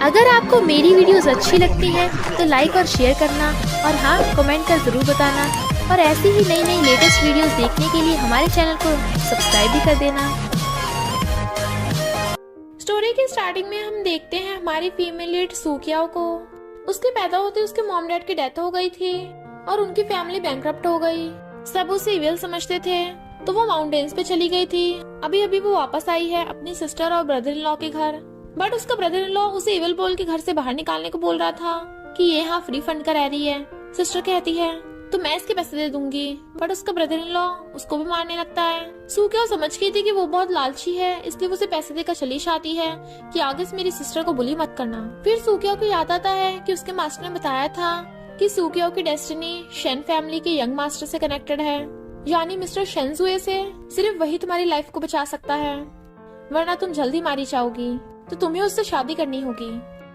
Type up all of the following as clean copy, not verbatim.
अगर आपको मेरी वीडियोस अच्छी लगती हैं तो लाइक और शेयर करना और हाँ कमेंट कर जरूर बताना और ऐसी ही नई नई लेटेस्ट वीडियोस देखने के लिए हमारे चैनल को सब्सक्राइब भी कर देना। स्टोरी के स्टार्टिंग में हम देखते हैं हमारी फीमेल लीड सूकियाओ को। उसके पैदा होते उसके मॉम डैड की डेथ हो गई थी और उनकी फैमिली बैंकरप्ट हो गई। सब उसे इविल समझते थे तो वो माउंटेन्स पे चली गई थी। अभी अभी वो वापस आई है अपनी सिस्टर और ब्रदर इन लॉ के घर, बट उसका ब्रदर इन लॉ उसे इविल बोल के घर से बाहर निकालने को बोल रहा था कि ये यहाँ फ्री फंड का रह रही है। सिस्टर कहती है तो मैं इसके पैसे दे दूंगी, बट उसका ब्रदर इन लॉ उसको भी मारने लगता है। सूकिया समझ गई थी कि वो बहुत लालची है, इसलिए वो उसे पैसे देकर चली जाती है कि आगे से मेरी सिस्टर को बुली मत करना। फिर सूकिया को याद आता है कि उसके मास्टर ने बताया था कि सूकिया की डेस्टिनी शेन फैमिली के यंग मास्टर से कनेक्टेड है, यानी मिस्टर शेनजुए से। सिर्फ वही तुम्हारी लाइफ को बचा सकता है, वरना तुम जल्दी मारी जाओगी, तो तुम्हें उससे शादी करनी होगी।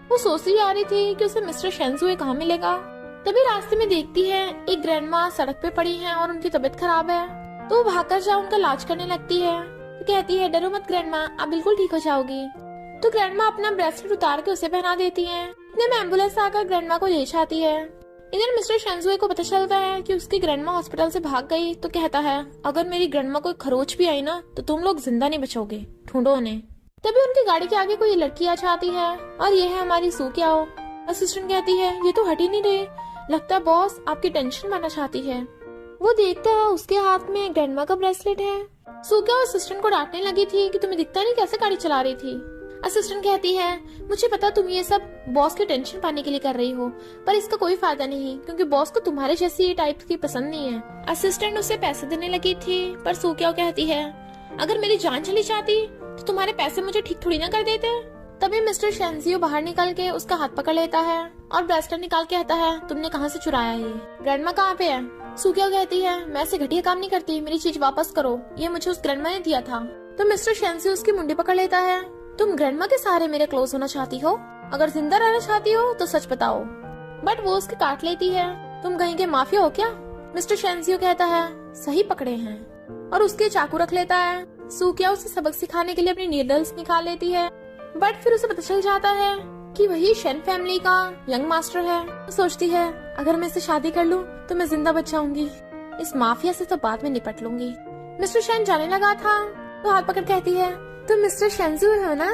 वो सोचती जा रही थी कि उसे मिस्टर शेनजुए कहाँ मिलेगा। तभी रास्ते में देखती है एक ग्रैंडमा सड़क पे पड़ी है और उनकी तबीयत खराब है, तो वो भागकर जा उनका इलाज करने लगती है। तो कहती है डरो मत ग्रैंडमा, आप बिल्कुल ठीक हो जाओगी। तो ग्रैंडमा अपना ब्रेसलेट उतार के उसे पहना देती है। इतने में एम्बुलेंस आकर ग्रैंडमा को ले जाती है। इधर मिस्टर शेनजुए को पता चलता है कि उसकी ग्रैंडमा हॉस्पिटल से भाग गई, तो कहता है अगर मेरी ग्रैंडमा को खरोच भी आई ना तो तुम लोग जिंदा नहीं बचोगे, ढूंढो उन्हें। तभी उनकी गाड़ी के आगे कोई लड़की आ जाती है और ये है हमारी सूकियाओ। असिस्टेंट कहती है ये तो हट ही नहीं रही, लगता है बॉस आपकी टेंशन बनना चाहती है। वो देखता है उसके हाथ में ग्रैंडमा का ब्रेसलेट है। सूकियाओ असिस्टेंट को डांटने लगी थी कि तुम्हें दिखता नहीं कैसे गाड़ी चला रही थी। असिस्टेंट कहती है मुझे पता तुम ये सब बॉस की टेंशन पाने के लिए कर रही हो, पर इसका कोई फायदा नहीं क्योंकि बॉस को तुम्हारे जैसी ये टाइप की पसंद नहीं है। असिस्टेंट उसे पैसे देने लगी थी, पर सूकियाओ कहती है अगर मेरी जान चली जाती तो तुम्हारे पैसे मुझे ठीक थोड़ी ना कर देते। तभी मिस्टर शेनजियो बाहर निकल के उसका हाथ पकड़ लेता है और ब्रेसलेट निकाल के कहता है तुमने कहाँ से चुराया ये, ग्रैंडमा कहाँ पे है। सूकिया कहती है मैं ऐसे घटिया काम नहीं करती, मेरी चीज वापस करो, ये मुझे उस ग्रैंडमा ने दिया था। तो मिस्टर शेनजियो उसकी मुंडी पकड़ लेता है तुम ग्रैंडमा के सहारे मेरे क्लोज होना चाहती हो, अगर जिंदा रहना चाहती हो तो सच बताओ। बट वो उसके काट लेती है तुम कहीं के माफिया हो क्या। मिस्टर शेनजियो कहता है सही पकड़े हैं और उसके चाकू रख लेता है। सूकिया उसे सबक सिखाने के लिए अपनी नीडल्स निकाल लेती है, बट फिर उसे पता चल जाता है कि वही शेन फैमिली का यंग मास्टर है। तो सोचती है अगर मैं इससे शादी कर लूं तो मैं जिंदा बच जाऊंगी, इस माफिया से तो बाद में निपट लूंगी। मिस्टर शेन जाने लगा था तो हाथ पकड़ कहती है तुम मिस्टर शेनजुए हो ना,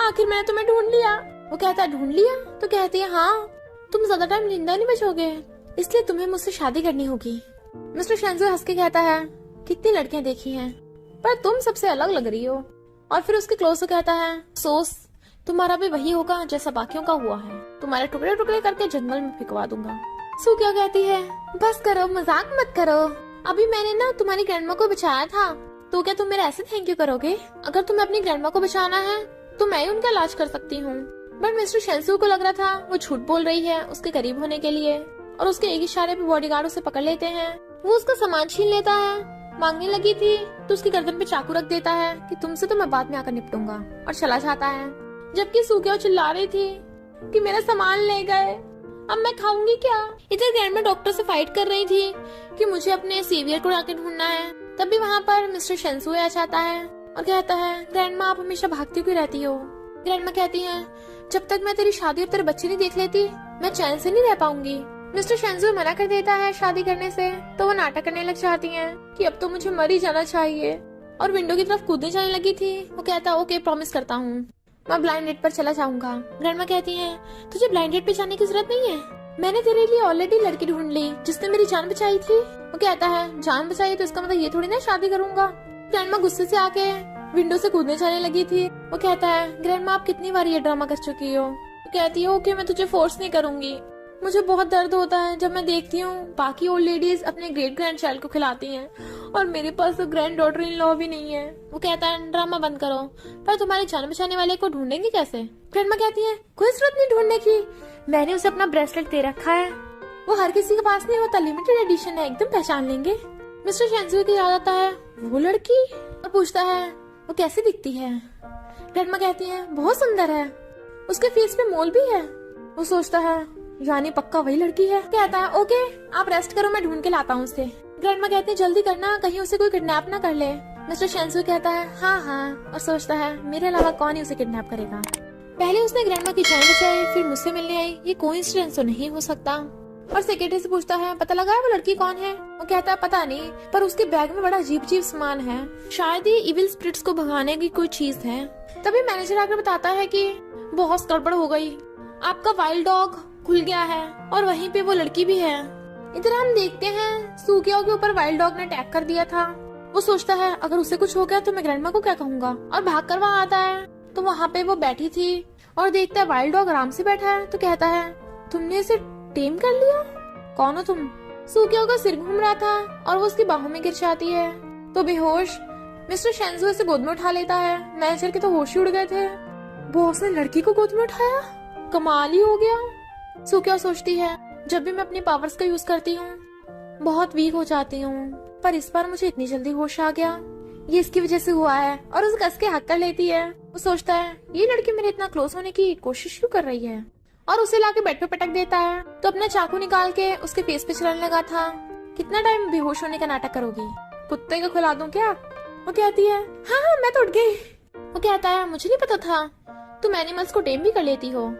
आखिर मैंने तुम्हें ढूंढ लिया। वो कहता है ढूंढ लिया, तो कहती है हाँ तुम ज्यादा टाइम जिंदा नहीं बचोगे, इसलिए तुम्हें मुझसे शादी करनी होगी। मिस्टर शेनजुए हंस के कहता है कितनी लड़कियां देखी हैं पर तुम सबसे अलग लग रही हो। और फिर उसके क्लोज से कहता है अफसोस तुम्हारा भी वही होगा जैसा बाकियों का हुआ है, तुम्हारे टुकड़े टुकड़े करके जंगल में फिकवा दूंगा। सूकिया कहती है बस करो, मजाक मत करो, अभी मैंने ना तुम्हारी ग्रैंडमा को बचाया था, तो क्या तुम मेरा ऐसे थैंक यू करोगे। अगर तुम्हें अपनी ग्रैंडमा को बचाना है तो मैं ही उनका इलाज कर सकती हूँ। बट मिस्टर शेनसू को लग रहा था वो झूठ बोल रही है उसके करीब होने के लिए, और उसके एक इशारे पे बॉडीगार्ड उसे पकड़ लेते हैं। वो उसका सामान छीन लेता है, मांगने लगी थी तो उसकी गर्दन पे चाकू रख देता है कि तुमसे तो मैं बाद में आकर निपटूंगा, और चला जाता है। जबकि सूकिया चिल्ला रही थी कि मेरा सामान ले गए, अब मैं खाऊंगी क्या। इधर ग्रैंडमा डॉक्टर से फाइट कर रही थी कि मुझे अपने सेवियर को जाके ढूंढना है। तभी वहाँ पर मिस्टर शेनसुए आ जाता है और कहता है ग्रैंडमा आप हमेशा भागती क्यों रहती हो। ग्रैंडमा कहती है जब तक मैं तेरी शादी और तेरे बच्चे नहीं देख लेती मैं चैन से नहीं रह पाऊंगी। मिस्टर शेनजुए मना कर देता है शादी करने से, तो वो नाटक करने लग जाती हैं कि अब तो मुझे मर ही जाना चाहिए, और विंडो की तरफ कूदने जाने लगी थी। वो कहता ओके प्रॉमिस करता हूँ मैं ब्लाइंड डेट पर चला जाऊंगा। ग्रैंडमा कहती है तुझे ब्लाइंड डेट पे जाने की जरूरत नहीं है, मैंने तेरे लिए ऑलरेडी लड़की ढूंढ ली जिसने मेरी जान बचाई थी। वो कहता है जान बचाई तो इसका मतलब ये थोड़ी ना शादी करूंगा। ग्रैंडमा गुस्से से आके विंडो से कूदने जाने लगी थी। वो कहता है ग्रैंडमा आप कितनी बार ये ड्रामा कर चुकी हो। वो कहती है ओके मैं तुझे फोर्स नहीं करूंगी, मुझे बहुत दर्द होता है जब मैं देखती हूँ बाकी ओल्ड लेडीज अपने ग्रेट ग्रैंड चाइल्ड को खिलाती हैं और मेरे पास तो ग्रैंड डॉटर इन लॉ भी नहीं है। वो कहता है ड्रामा बंद करो, पर तुम्हारी जान बचाने वाले को ढूंढेंगे कैसे। ग्रैंडमा कहती है कोई जरूरत नहीं ढूंढने की, मैंने उसे अपना ब्रेसलेट दे रखा है, वो हर किसी के पास नहीं होता, लिमिटेड एडिशन है, एकदम पहचान लेंगे। मिस्टर शेनजुए को याद आता है वो लड़की, और पूछता है वो कैसी दिखती है। ग्रैंडमा कहती है बहुत सुंदर है, उसके फेस पे मोल भी है। वो सोचता है यानी पक्का वही लड़की है। कहता है ओके आप रेस्ट करो मैं ढूंढ के लाता हूँ उसे। ग्रैंडमा कहती है जल्दी करना कहीं उसे कोई किडनैप ना कर ले। मिस्टर शेनसू कहता है हाँ हाँ, और सोचता है मेरे अलावा कौन ही उसे किडनैप करेगा। पहले उसने ग्रैंडमा की जान बचाई, फिर मुझसे मिलने आई, ये कोइंसिडेंस तो नहीं हो सकता। और सेक्रेटरी से पूछता है पता लगा है वो लड़की कौन है? वो कहता है पता नहीं, पर उसके बैग में बड़ा अजीब अजीब सामान है, शायद ये इविल स्पिरिट्स को भगाने की कोई चीज है। तभी मैनेजर आकर बताता है कि बहुत गड़बड़ हो गई, आपका वाइल्ड डॉग खुल गया है और वहीं पे वो लड़की भी है। इधर हम देखते हैं सूकियाओ के ऊपर वाइल्ड डॉग ने अटैक कर दिया था। वो सोचता है अगर उसे कुछ हो गया तो मैं ग्रैंडमा को क्या कहूंगा, और भाग कर वहाँ आता है तो वहाँ पे वो बैठी थी और देखता है वाइल्ड डॉग आराम से बैठा है। तो कहता है तुमने इसे टेम कर लिया, कौन हो तुम? सूकियाओ का सिर घूम रहा था और वो उसकी बाहों में गिर जाती है। तो बेहोश मिस्टर शेंजू इसे गोद में उठा लेता है। मैनेजर के तो होश ही उड़ गए थे, बॉस ने लड़की को गोद में उठाया, कमाल ही हो गया। सूकियाओ सोचती है जब भी मैं अपनी पावर्स का यूज करती हूँ बहुत वीक हो जाती हूँ, पर इस बार मुझे इतनी जल्दी होश आ गया, ये इसकी वजह से हुआ है, और उसे कस के हक कर लेती है। वो सोचता है ये लड़की मेरे इतना क्लोज होने की कोशिश क्यों कर रही है, और उसे लाके बेड पे पटक देता है। तो अपना चाकू निकाल के उसके फेस पे चलाने लगा था। कितना टाइम बेहोश होने का नाटक करोगी, कुत्ते को खिला दूं क्या? वो कहती है हाँ हाँ मैं तो उठ गई। वो कहता है मुझे नहीं पता था तुम एनिमल्स को टेम भी कर लेती हो।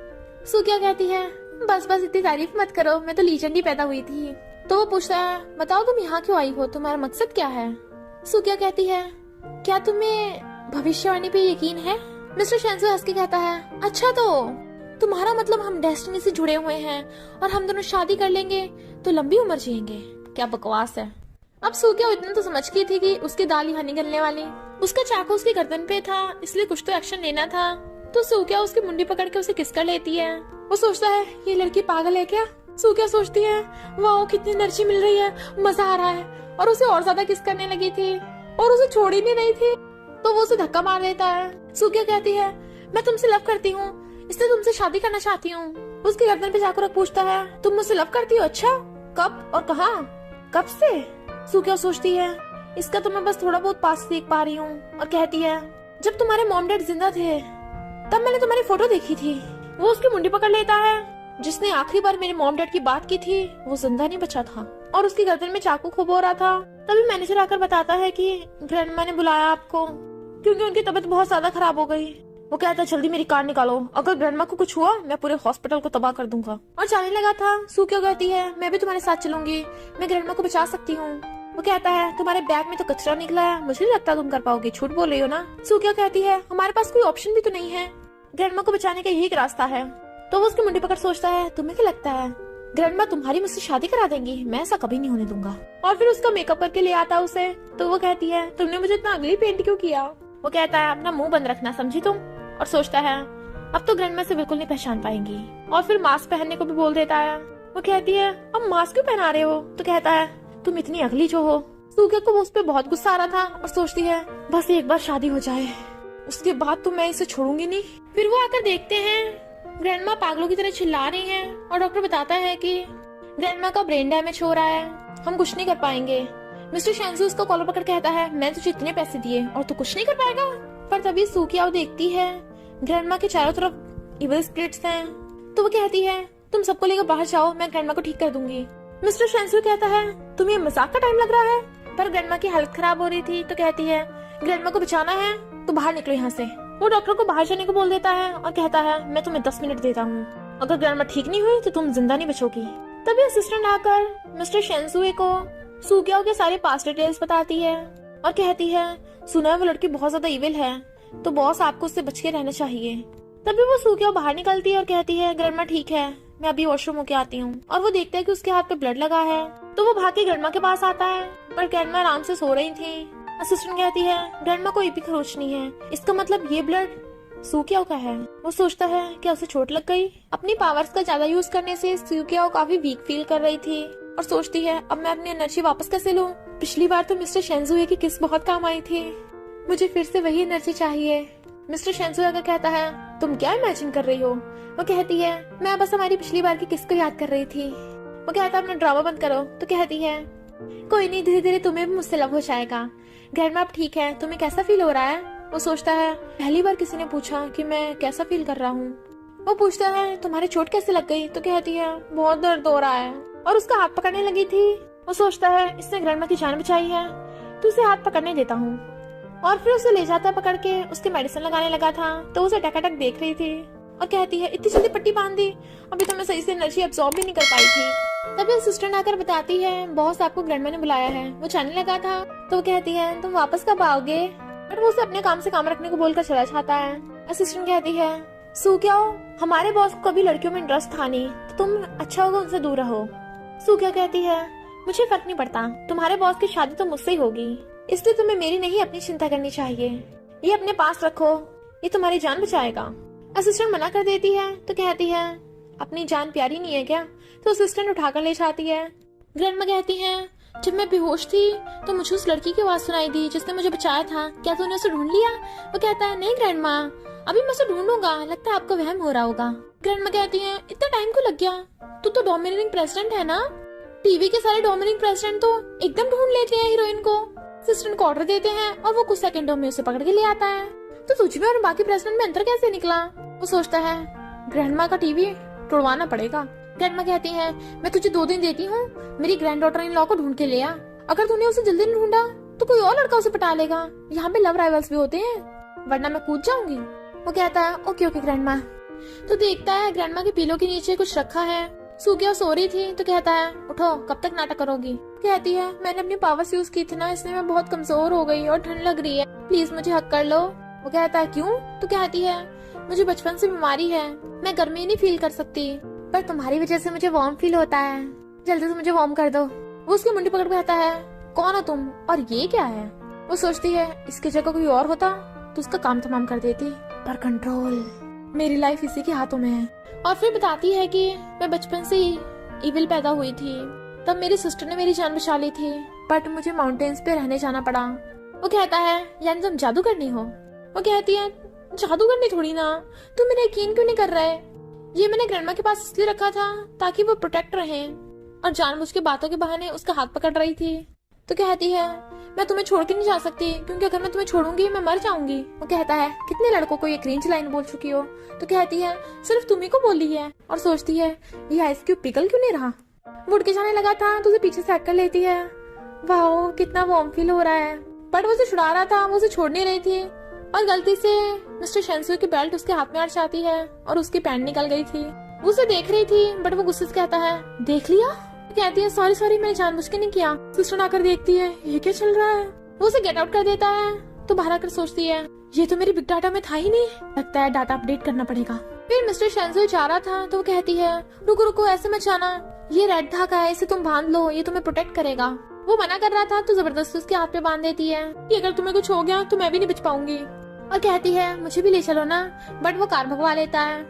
सूकिया कहती है बस बस इतनी तारीफ मत करो, मैं तो लीजेंड ही पैदा हुई थी। तो वो पूछता है बताओ तुम यहाँ क्यों आई हो, तुम्हारा मकसद क्या है? सूकिया कहती है क्या तुम्हें भविष्यवाणी पे यकीन है? मिस्टर शेंजू हंस के कहता है अच्छा तो तुम्हारा मतलब हम डेस्टिनी से जुड़े हुए हैं और हम दोनों शादी कर लेंगे तो लंबी उम्र जिएंगे? क्या बकवास है। अब सूकिया इतना तो समझ गई थी कि उसकी दाल यहाँ निकलने वाली। उसका चाकू उसकी गर्दन पे था इसलिए कुछ तो एक्शन लेना था। तो सूकिया उसकी मुंडी पकड़ के उसे किस कर लेती है। वो सोचता है ये लड़की पागल है क्या? सूकिया सोचती है वाह कितनी एनर्जी मिल रही है, मजा आ रहा है, और उसे और ज्यादा किस करने लगी थी और उसे छोड़ ही नहीं रही थी। तो वो उसे धक्का मार देता है। सूकिया कहती है मैं तुमसे लव करती हूँ, इसलिए तुमसे शादी करना चाहती हूँ। उसके गर्दन पे चाकू रख पूछता है तुम मुझसे लव करती हो? अच्छा कब और कहाँ, कब से? सूकिया सोचती है इसका तो मैं बस थोड़ा बहुत पास देख पा रही हूँ, और कहती है जब तुम्हारे मॉम डैड जिंदा थे तब मैंने तुम्हारी फोटो देखी थी। वो उसकी मुंडी पकड़ लेता है। जिसने आखिरी बार मेरे मॉम डैड की बात की थी वो जिंदा नहीं बचा था, और उसकी गर्दन में चाकू खूब हो रहा था। तभी मैनेजर आकर बताता है कि ग्रैंडमा ने बुलाया आपको क्योंकि उनकी तबीयत बहुत ज्यादा खराब हो गई। वो कहता है जल्दी मेरी कार निकालो, अगर ग्रैंडमा को कुछ हुआ मैं पूरे हॉस्पिटल को तबाह कर दूंगा। और जाने लगा था। सूकिया कहती है मैं भी तुम्हारे साथ चलूंगी, मैं ग्रैंडमा को बचा सकती हूँ। वो कहता है तुम्हारे बैग में तो कचरा निकला है, मुझे नहीं लगता तुम कर पाओगी, झूठ बोल रही हो ना। सूकिया कहती है हमारे पास कोई ऑप्शन भी तो नहीं है, ग्रैंडमा को बचाने का यही एक रास्ता है। तो वो उसकी मुंडी पकड़ सोचता है तुम्हें क्या लगता है ग्रैंडमा तुम्हारी मुझसे शादी करा देंगी? मैं ऐसा कभी नहीं होने दूंगा। और फिर उसका मेकअप करके ले आता उसे। तो वो कहती है तुमने मुझे इतना अगली पेंट क्यों किया? वो कहता है अपना मुंह बंद रखना, समझी तुम? और सोचता है अब तो ग्रैंडमा से बिल्कुल नहीं पहचान पाएंगी, और फिर मास्क पहनने को भी बोल देता है। वो कहती है अब मास्क क्यों पहना रहे हो? तो कहता है तुम इतनी अगली जो हो। सूकिया को उस पर बहुत गुस्सा आ रहा था और सोचती है बस एक बार शादी हो जाए उसके बाद तो मैं इसे छोड़ूंगी नहीं। फिर वो आकर देखते हैं ग्रैंडमा पागलों की तरह चिल्ला रही हैं, और डॉक्टर बताता है कि ग्रैंडमा का ब्रेन डैमेज हो रहा है, हम कुछ नहीं कर पाएंगे। मिस्टर शेंजू उसको कॉलर पकड़ कहता है मैं तुझे इतने पैसे दिए और तू कुछ नहीं कर पाएगा। पर तभी सूकिया देखती है ग्रैंडमा के चारों तरफ इविल स्पिरिट्स हैं। तो वो कहती है तुम सबको लेकर बाहर जाओ, मैं ग्रैंडमा को ठीक कर दूंगी। मिस्टर शेंजू कहता है तुम्हें मजाक का टाइम लग रहा है? पर ग्रैंडमा की हालत खराब हो रही थी। तो कहती है ग्रैंडमा को बचाना है तो बाहर निकलो यहाँ से। वो डॉक्टर को बाहर जाने को बोल देता है और कहता है मैं तुम्हें 10 मिनट देता हूँ, अगर ग्रैंडमा ठीक नहीं हुई तो तुम जिंदा नहीं बचोगी। तभी असिस्टेंट आकर मिस्टर शेंजुए को सूकियाओ के सारे पास्ट डिटेल्स बताती है और कहती है सुना है वो लड़की बहुत ज्यादा इविल है, तो बॉस आपको उससे बच के रहना चाहिए। तभी वो सूकियाओ बाहर निकलती है और कहती है ग्रैंडमा ठीक है, मैं अभी वॉशरूम होके आती हूँ। और वो देखता है कि उसके हाथ पे ब्लड लगा है। तो वो भाग के ग्रैंडमा के पास आता है, पर ग्रैंडमा आराम से सो रही थी। असिस्टेंट कहती है ग्रैंडमा को भी खरोच नहीं है, इसका मतलब ये ब्लड सूकियाओ का है। वो सोचता है क्या उसे चोट लग गई? अपनी पावर्स का ज्यादा यूज करने से सूकियाओ काफी वीक फील कर रही थी और सोचती है अब मैं अपनी एनर्जी वापस कैसे लूं? पिछली बार तो मिस्टर शेंजुए की किस बहुत काम आई थी, मुझे फिर से वही एनर्जी चाहिए। मिस्टर शेंजुए अगर कहता है तुम क्या इमेजिन कर रही हो? वो कहती है मैं बस हमारी पिछली बार की किस को याद कर रही थी। वो कहता है अपना ड्रामा बंद करो। तो कहती है कोई नहीं, धीरे धीरे तुम्हें भी मुझसे लव हो जाएगा। ग्रैंडमा अब ठीक है, तुम्हें कैसा फील हो रहा है? वो सोचता है पहली बार किसी ने पूछा कि मैं कैसा फील कर रहा हूँ। वो पूछता है तुम्हारी चोट कैसे लग गई? तो कहती है बहुत दर्द हो रहा है, और उसका हाथ पकड़ने लगी थी। वो सोचता है इसने ग्रैंडमा की जान बचाई है तो उसे हाथ पकड़ने देता हूँ, और फिर उसे ले जाता है पकड़ के। उसके मेडिसिन लगाने लगा था तो उसे टकाटक देख रही थी। और कहती है इतनी जल्दी पट्टी बांध दी, अभी तो मैं सही से एनर्जी एब्जॉर्ब भी नहीं कर पाई थी। तभी असिस्टेंट आकर बताती है बॉस आपको ग्रैंडमा ने बुलाया है, वो जाने लगा था। तो वो कहती है तुम वापस कब आओगे, बट वो उसे अपने काम से काम रखने को बोलकर चला जाता है। असिस्टेंट कहती है सू क्या हो, हमारे बॉस को कभी लड़कियों में इंटरेस्ट था नहीं, तो तुम अच्छा होगा उनसे दूर रहो। सू क्या कहती है मुझे फर्क नहीं पड़ता, तुम्हारे बॉस की शादी तो मुझसे ही होगी, इसलिए तुम्हें मेरी नहीं अपनी चिंता करनी चाहिए, ये अपने पास रखो, ये तुम्हारी जान बचाएगा। असिस्टेंट मना कर देती है तो कहती है अपनी जान प्यारी नहीं है क्या, तो असिस्टेंट उठाकर ले जाती है। ग्रैंडमा कहती है जब मैं बेहोश थी तो मुझे उस लड़की की आवाज सुनाई दी जिसने मुझे बचाया था, क्या तूने उसे ढूंढ लिया। वो कहता है नहीं ग्रैंडमा, अभी मैं उसे ढूंढूंगा, लगता है आपको वहम हो रहा होगा। ग्रैंडमा कहती है इतना टाइम क्यों लग गया, तू तो डोमिनेटिंग प्रेसिडेंट है ना, टीवी के सारे डोमिनेटिंग प्रेसिडेंट तो एकदम ढूंढ लेते हैं हीरोइन को। असिस्टेंट को ऑर्डर देते हैं और वो कुछ सेकंडों में उसे पकड़ के ले आता है। तो तुझ में और बाकी प्रेसिडेंट में अंतर कैसे निकला। वो सोचता है ग्रैंडमा का टीवी तोड़वाना पड़ेगा। ग्रैंडमा कहती है मैं तुझे 2 दिन देती हूँ, मेरी ग्रैंड डॉटर इन लॉ को ढूंढ के ले आ, अगर तूने उसे जल्दी नहीं ढूंढा तो कोई और लड़का उसे पटा लेगा, यहाँ पे लव राइवल्स भी होते हैं, वरना मैं कूद जाऊंगी। वो कहता है ओके ओके ग्रैंडमा। तो देखता है ग्रैंडमा के पीलो के नीचे कुछ रखा है। सूक्या सो रही थी तो कहता है उठो, कब तक नाटक करोगी। कहती है मैंने अपनी पावर्स यूज की थी ना, इसलिए मैं बहुत कमजोर हो गई और ठंड लग रही है, प्लीज मुझे हक कर लो। वो कहता है क्यों। तो कहती है मुझे बचपन से बीमारी है, मैं गर्मी नहीं फील कर सकती, पर तुम्हारी वजह से मुझे वार्म फील होता है, जल्दी से मुझे वार्म कर दो। वो उसकी मुंडी पकड़ कहता है कौन हो तुम और ये क्या है। वो सोचती है इसकी जगह कोई और होता तो उसका काम तमाम कर देती, पर कंट्रोल मेरी लाइफ इसी के हाथों में है। और फिर बताती है कि मैं बचपन से ही इविल पैदा हुई थी, तब मेरी सिस्टर ने मेरी जान बचा ली थी, बट मुझे माउंटेन्स पे रहने जाना पड़ा। वो कहता है यानी तुम जादू करनी हो। वो कहती है जादू करनी थोड़ी ना, तुम मेरा यकीन क्यों नहीं कर रहे। ये मैंने ग्रैंडमा के पास इसलिए रखा था ताकि वो प्रोटेक्ट रहे, और जानबूझ के बातों के बहाने उसका हाथ पकड़ रही थी। तो कहती है मैं तुम्हें छोड़ के नहीं जा सकती, क्योंकि अगर मैं तुम्हें छोड़ूंगी मैं मर जाऊंगी। वो कहता है कितने लड़कों को ये क्रिंज लाइन बोल चुकी हो। तो कहती है सिर्फ तुम्ही को बोली है, और सोचती है ये आइस क्यूब पिघल क्यों नहीं रहा। मुड़ के जाने लगा था तो उसे पीछे से हक कर लेती है। वाह कितना वार्म फील हो रहा है, बट वो उसे छुड़ा रहा था, वो उसे छोड़ नहीं रही थी, और गलती से मिस्टर शेंसुई की बेल्ट उसके हाथ में अड़ जाती है और उसकी पैंट निकल गई थी। वो उसे देख रही थी, बट वो गुस्से से कहता है देख लिया। कहती है सॉरी सॉरी मैंने जानबूझ के नहीं किया। सिस्टर आकर देखती है ये क्या चल रहा है। वो उसे गेट आउट कर देता है तो बाहर आकर सोचती है ये तो मेरी बिग डाटा में था ही नहीं, लगता है डाटा अपडेट करना पड़ेगा। फिर मिस्टर शेंसुई जा रहा था तो वो कहती है रुको रुको ऐसे मत जाना, ये रेड धागा है, इसे तुम बांध लो, ये तुम्हें प्रोटेक्ट करेगा। वो मना कर रहा था तो जबरदस्ती उसके हाथ पे बांध देती है कि अगर तुम्हें कुछ हो गया तो मैं भी नहीं बच पाऊंगी, और कहती है मुझे भी ले चलो ना, बट वो कार भगवा लेता है।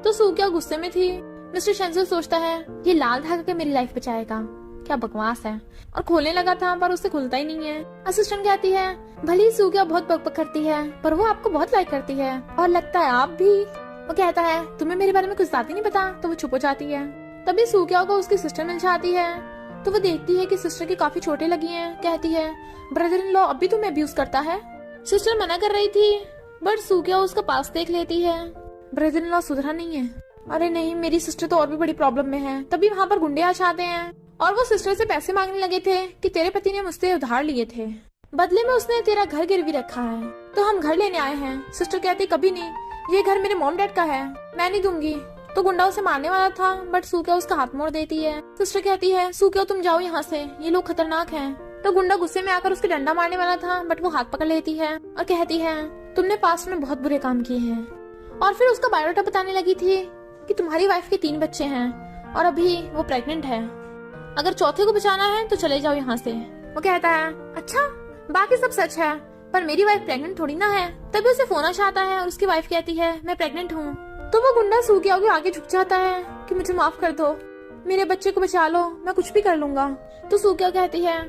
तो सूक्या गुस्से में थी। मिस्टर शेंसुई सोचता है ये लाल धागा के मेरी लाइफ बचाएगा, क्या बकवास है, और खोलने लगा था पर उससे खुलता ही नहीं है। असिस्टेंट कहती है भली सूक्या बहुत बकबक करती है पर वो आपको बहुत लाइक करती है, और लगता है आप भी। वो कहता है तुम्हें मेरे बारे में कुछ ज्यादा नहीं पता, तो वो चुप हो जाती है। तभी सूक्या को उसकी सिस्टर मिल जाती है तो वो देखती है कि सिस्टर की काफी चोटें लगी हैं। कहती है ब्रदर इन लॉ अब भी तुम्हें अब्यूज करता है। सिस्टर मना कर रही थी बट सूक्या उसका पास देख लेती है। ब्रदर इन लॉ सुधरा नहीं है। अरे नहीं मेरी सिस्टर तो और भी बड़ी प्रॉब्लम में है। तभी वहाँ पर गुंडे आ जाते हैं और वो सिस्टर से पैसे मांगने लगे थे कि तेरे पति ने मुझसे उधार लिए थे, बदले में उसने तेरा घर गिरवी रखा है, तो हम घर लेने आए हैं। सिस्टर कहती कभी नहीं, ये घर मेरे मॉम डैड का है, मैं नहीं दूंगी। तो गुंडा उसे मारने वाला था बट सूक्या उसका हाथ मोड़ देती है। सिस्टर कहती है सूक्या तुम जाओ यहाँ से, ये लोग खतरनाक हैं। तो गुंडा गुस्से में आकर उसके डंडा मारने वाला था बट वो हाथ पकड़ लेती है और कहती है तुमने पास्ट में बहुत बुरे काम किए हैं। और फिर उसका बायोडाटा बताने लगी थी कि तुम्हारी वाइफ के 3 बच्चे हैं और अभी वो प्रेग्नेंट है, अगर चौथे को बचाना है तो चले जाओ यहाँ से। वो कहता है अच्छा बाकी सब सच है पर मेरी वाइफ प्रेग्नेंट थोड़ी ना है। तभी उसे फोन आता है और उसकी वाइफ कहती है मैं प्रेग्नेंट हूँ। तो वो गुंडा सूक्या के आगे झुक जाता है कि मुझे माफ कर दो, मेरे बच्चे को बचा लो, मैं कुछ भी कर लूंगा। तो सूक्या कहती है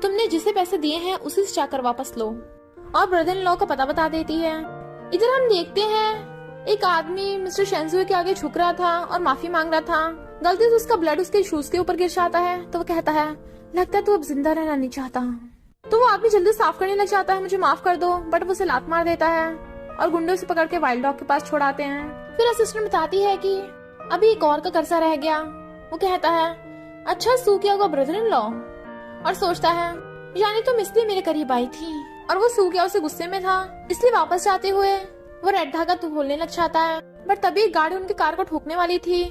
तुमने जिसे पैसे दिए हैं उसे से जाकर वापस लो, और ब्रदर इन लॉ का पता बता देती है। इधर हम देखते हैं एक आदमी मिस्टर शेंसुई के आगे झुक रहा था और माफी मांग रहा था। गलती से उसका ब्लड उसके शूज के ऊपर गिर जाता है तो वो कहता है लगता है तू अब जिंदा रहना नहीं चाहता। तो वो आदमी जल्दी साफ करने लग जाता है मुझे माफ कर दो, बट वो उसे लात मार देता है और गुंडे उसे पकड़ के वाइल्ड डॉग के पास छोड़ाते हैं। फिर असिस्टेंट बताती है कि अभी एक और का कर्जा रह गया। वो कहता है अच्छा सूक्या का ब्रदर इन लॉ, और सोचता है यानी तुम इसलिए मेरे करीब आई थी। और वो सूक्या उसे गुस्से में था इसलिए वापस जाते हुए वो रेड धागा तो खोलने लग जाता है बट तभी एक गाड़ी उनकी कार को ठोकने वाली थी।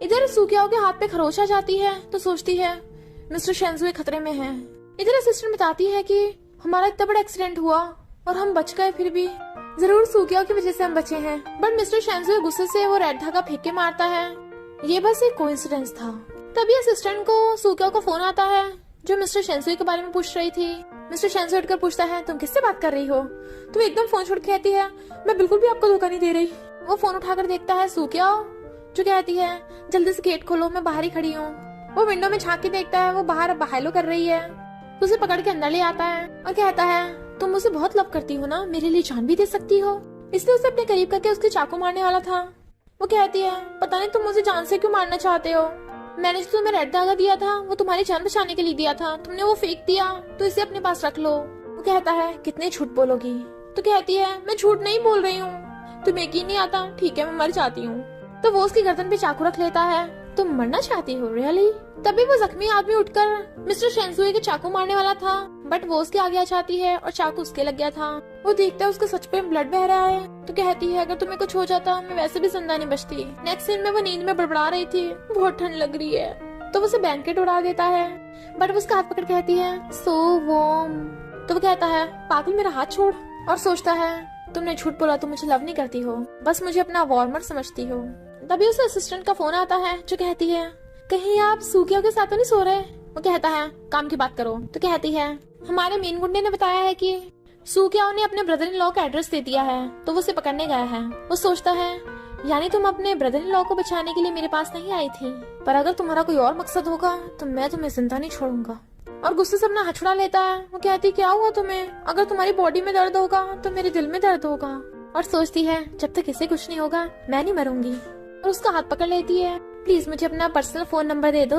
इधर सुकियाओ के हाथ पे खरोच आ जाती है तो सोचती है मिस्टर शेंजुए खतरे में है। इधर असिस्टेंट बताती है कि हमारा इतना बड़ा एक्सीडेंट हुआ और हम बच गए, फिर भी जरूर सुकियाओ की वजह से हम बचे हैं। बट मिस्टर शेंजुए गुस्से से वो रेड धागा फेंक के मारता है। ये बस एक कोइंसिडेंस था। तभी असिस्टेंट को सुकियाओ का फोन आता है जो मिस्टर शेंजुए के बारे में पूछ रही थी। मिस्टर शेंजुए उठकर पूछता है तुम किससे बात कर रही हो? तुम एकदम फोन छोड़ के कहती है मैं बिल्कुल भी आपको धोखा नहीं दे रही। वो फोन उठाकर देखता है सुकियाओ जो कहती है जल्दी से गेट खोलो, मैं बाहर ही खड़ी हूँ। वो विंडो में झांक के देखता है वो बाहर बहाइलो कर रही है। उसे पकड़ के अंदर ले आता है और कहता है तुम मुझे बहुत लव करती हो ना, मेरे लिए जान भी दे सकती हो। इसलिए उसे अपने करीब करके उसके चाकू मारने वाला था। वो कहती है पता नहीं तुम मुझे जान से क्यों मारना चाहते हो। मैंने जो तुम्हें रेड धागा दिया था वो तुम्हारी जान बचाने के लिए दिया था, तुमने वो फेंक दिया तो इसे अपने पास रख लो। वो कहता है कितने झूठ बोलोगी? तो कहती है मैं झूठ नहीं बोल रही हूँ, तुम्हें यकीन नहीं आता? ठीक है मैं मर जाती हूँ। तो वो उसकी गर्दन पे चाकू रख लेता है। तुम मरना चाहती हो रियली? तभी वो जख्मी आदमी उठकर मिस्टर शेंजुए के चाकू मारने वाला था, बट वो उसके आगे आ जाती है और चाकू उसके लग गया था। वो देखता है उसके सच पे ब्लड बह रहा है तो कहती है अगर तुम्हें कुछ हो जाता मैं वैसे भी जिंदा नहीं बचती। नेक्स्ट सीन में वो नींद में बड़बड़ा रही थी, बहुत ठंड लग रही है तो वो उसे ब्लैंकेट उड़ा देता है, बट वो उसका हाथ पकड़ कहती है सो वार्म। तो वो कहता है पागल मेरा हाथ छोड़, और सोचता है तुमने झूठ बोला, तुम मुझे लव नहीं करती हो, बस मुझे अपना वार्मर समझती हो। तभी उसे असिस्टेंट का फोन आता है जो कहती है कहीं आप सुकियाओ के साथ तो नहीं सो रहे? वो कहता है काम की बात करो। तो कहती है हमारे मेन गुंडे ने बताया है कि सुकियाओ ने अपने ब्रदर इन लॉ का एड्रेस दे दिया है तो वो उसे पकड़ने गया है। वो सोचता है यानी तुम अपने ब्रदर इन लॉ को बचाने के लिए मेरे पास नहीं आई थी, पर अगर तुम्हारा कोई और मकसद होगा तो मैं तुम्हें जिंदा नहीं छोड़ूंगा। और गुस्से से अपना हाथ छुड़ा लेता है। वो कहती क्या हुआ तुम्हें? अगर तुम्हारी बॉडी में दर्द होगा तो मेरे दिल में दर्द होगा। और सोचती है जब तक इसे कुछ नहीं होगा मैं नहीं मरूंगी। और उसका हाथ पकड़ लेती है प्लीज मुझे अपना पर्सनल फोन नंबर दे दो।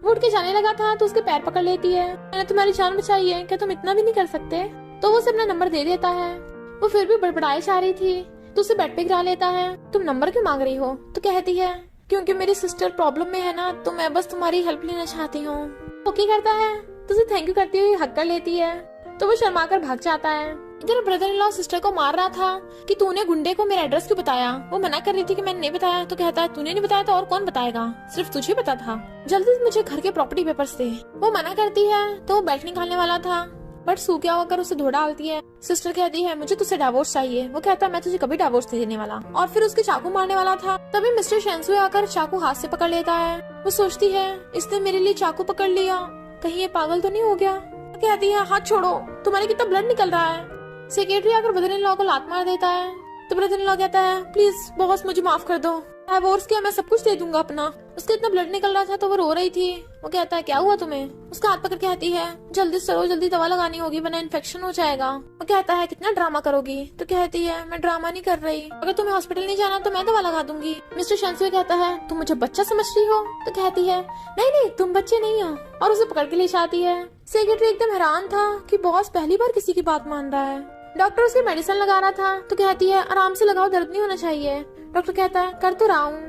वो उठ के जाने लगा था तो उसके पैर पकड़ लेती है मैंने तुम्हारी जान बचाई है, क्या तुम इतना भी नहीं कर सकते? तो वो उसे अपना नंबर दे देता है। वो फिर भी बड़बड़ाई जा रही थी तो उसे बेड पे गिरा लेता है। तुम नंबर क्यों मांग रही हो? तो कहती है क्योंकि मेरी सिस्टर प्रॉब्लम में है ना, तो मैं बस तुम्हारी हेल्प लेना चाहती हूँ। ओके करता है तो उसे थैंक यू करती हुई हक कर लेती है तो वो शर्मा कर भाग जाता है। इधर ब्रदर इन लॉ सिस्टर को मार रहा था कि तूने गुंडे को मेरा एड्रेस क्यों बताया? वो मना कर रही थी कि मैंने नहीं बताया। तो कहता है तूने नहीं बताया तो और कौन बताएगा, सिर्फ तुझे पता था, जल्दी से मुझे घर के प्रॉपर्टी पेपर्स दे। वो मना करती है तो वो बेल्ट निकालने वाला था, बट सुकियाओ आकर उसे धो डालती है। सिस्टर कहती है मुझे तुझसे डिवोर्स चाहिए। वो कहता है मैं तुझे कभी डिवोर्स नहीं देने वाला, और फिर उसके चाकू मारने वाला था। तभी मिस्टर शेंजुए आकर चाकू हाथ से पकड़ लेता है। वो सोचती है इसने मेरे लिए चाकू पकड़ लिया, कहीं ये पागल तो नहीं हो गया। कहती है हाथ छोड़ो, तुम्हारे कितना ब्लड निकल रहा है। सेक्रेटरी आकर ब्रदर इन लॉ को लात मार देता है तो ब्रदर इन लॉ कहता है प्लीज बॉस मुझे माफ कर दो, डिवोर्स किया मैं सब कुछ दे दूंगा अपना। उसके इतना ब्लड निकल रहा था तो वो रो रही थी। वो कहता है क्या हुआ तुम्हें? उसका हाथ पकड़ कहती है जल्दी चलो, जल्दी दवा लगानी होगी वरना इन्फेक्शन हो जाएगा। वो कहता है कितना ड्रामा करोगी? तो कहती है मैं ड्रामा नहीं कर रही, अगर तुम्हें हॉस्पिटल नहीं जाना तो मैं दवा लगा दूंगी। मिस्टर शेंजुए कहता है तुम मुझे बच्चा समझ रही हो? तो कहती है नहीं नहीं तुम बच्चे नहीं हो, और उसे पकड़ के ले जाती है। सेक्रेटरी एकदम हैरान था कि बॉस पहली बार किसी की बात मान रहा है। डॉक्टर उसकी मेडिसिन लगा रहा था तो कहती है आराम से लगाओ, दर्द नहीं होना चाहिए। डॉक्टर कहता है कर तो रहा हूँ,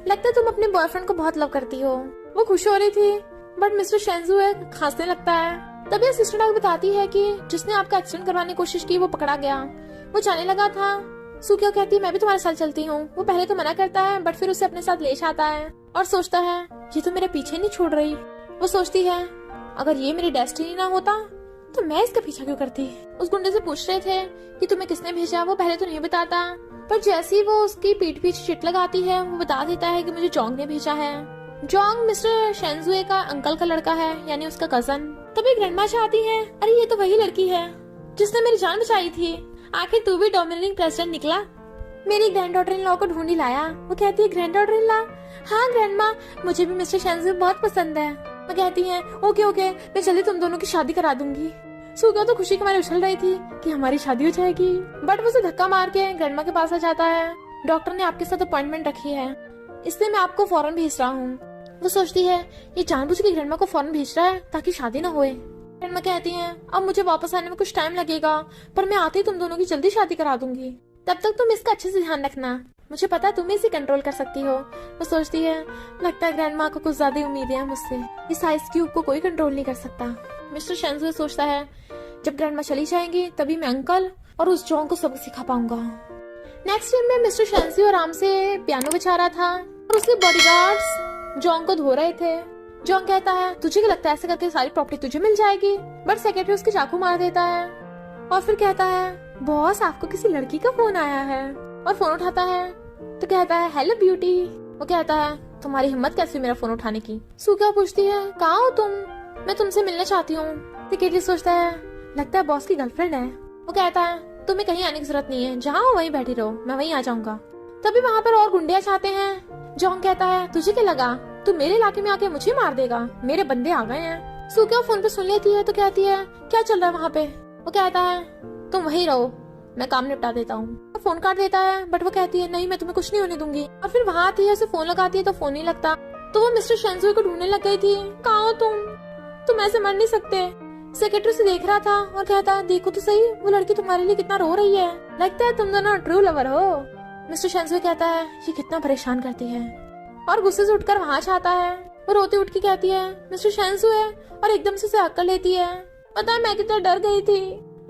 लगता है तुम अपने बॉयफ्रेंड को बहुत लव करती हो। वो खुश हो रही थी बट मिस्टर शेंजुए खांसने लगता है। तभी असिस्टेंट आगे बताती है कि जिसने आपका एक्सीडेंट करवाने की कोशिश की वो पकड़ा गया। वो जाने लगा था। सुकियाओ कहती है मैं भी तुम्हारे साथ चलती हूँ। वो पहले तो मना करता है बट फिर उसे अपने साथ ले जाता है और सोचता है ये तो मेरे पीछे नहीं छोड़ रही। वो सोचती है अगर ये मेरी डेस्टिनी ना होता तो मैं इसका पीछा क्यों करती। उस गुंडे से पूछ रहे थे कि तुम्हें किसने भेजा। वो पहले तो नहीं बताता, पर जैसे ही वो उसकी पीठ पीछे चिट लगाती है वो बता देता है कि मुझे जोंग ने भेजा है। जोंग मिस्टर शेंजुए का अंकल का लड़का है, यानी उसका कजन। तभी ग्रैंडमा चाहती है अरे ये तो वही लड़की है जिसने मेरी जान बचाई थी, आखिर तू भी डोमिनेटिंग प्रेसिडेंट निकला। मेरी ग्रैंड डॉटर इन लॉ को ढूंढी लाया। वो कहती है ग्रैंड डॉटर इन लॉ? हाँ ग्रैंडमा, मुझे भी मिस्टर शेंजुए बहुत पसंद है। वो कहती है ओके ओके मैं जल्दी तुम दोनों की शादी करा दूंगी। सुकियाओ तो खुशी के मारे उछल रही थी कि हमारी शादी हो जाएगी, बट वो उसे धक्का मार के ग्रैंडमा के पास आ जाता है। डॉक्टर ने आपके साथ अपॉइंटमेंट रखी है, इसलिए मैं आपको फौरन भेज रहा हूँ। वो सोचती है ये जानबूझ के ग्रैंडमा को फौरन भेज रहा है ताकि शादी न होए। ग्रैंडमा कहती है अब मुझे वापस आने में कुछ टाइम लगेगा, पर मैं आते ही तुम दोनों की जल्दी शादी करा दूंगी। तब तक तुम इसका अच्छे से ध्यान रखना, मुझे पता है तुम इसे कंट्रोल कर सकती हो। वो सोचती है लगता है ग्रैंडमा को कुछ ज्यादा उम्मीदें हैं मुझसे, इस आइस क्यूब को कोई कंट्रोल नहीं कर सकता। मिस्टर शेंजुए सोचता है जब ग्रैंडमा चली जाएंगी तभी मैं अंकल और उस जोंग को सबक सिखा पाऊंगा। नेक्स्ट टाइम में मिस्टर शेंसी आराम से पियानो बजा रहा था और उसके बॉडीगार्ड्स जॉन को धो रहे थे। जॉन कहता है तुझे क्या लगता है ऐसे करके सारी प्रॉपर्टी तुझे मिल जाएगी, बट सेक्रेटरी उसके चाकू मार देता है और फिर कहता है बॉस आपको किसी लड़की का फोन आया है, और फोन उठाता है तो कहता है हेलो ब्यूटी। वो कहता है तुम्हारी हिम्मत कैसे हुई मेरा फोन उठाने की। सूक्या पूछती है कहाँ हो तुम, मैं तुमसे मिलना चाहती हूँ। सेक्रेटरी सोचता है लगता है बॉस की गर्लफ्रेंड है। वो कहता है तुम्हें कहीं आने की जरूरत नहीं है, जहाँ हो वहीं बैठी रहो, मैं वहीं आ जाऊंगा। तभी वहाँ पर और गुंडे चाहते हैं। जॉन कहता है तुझे क्या लगा तू मेरे इलाके में आके मुझे मार देगा, मेरे बंदे आ गए हैं। सूक्या फोन पे सुन लेती है तो कहती है क्या चल रहा है वहाँ पे। वो कहता है तुम वहीं रहो, मैं काम निपटा देता हूँ। फोन काट देता है बट वो कहती है नहीं मैं तुम्हें कुछ नहीं होने दूंगी। और फिर वहाँ आती है, उसे फोन लगाती है तो फोन नहीं लगता। तो वो मिस्टर शेंजुए को ढूंढने लग गई थी। कहाँ हो तुम ऐसे मर नहीं सकते। सेक्रेटरी से देख रहा था और कहता है देखो तो सही वो लड़की तुम्हारे लिए कितना रो रही है, लगता है तुम दोनों ट्रू लवर हो। मिस्टर शेंजुए कहता है ये कितना परेशान करती है और गुस्से से उठकर वहाँ चाहता है। वो रोती उठ के कहती है मिस्टर शेंजुए, और एकदम से उसे हक्कर लेती है। पता है मैं कितना डर गई थी,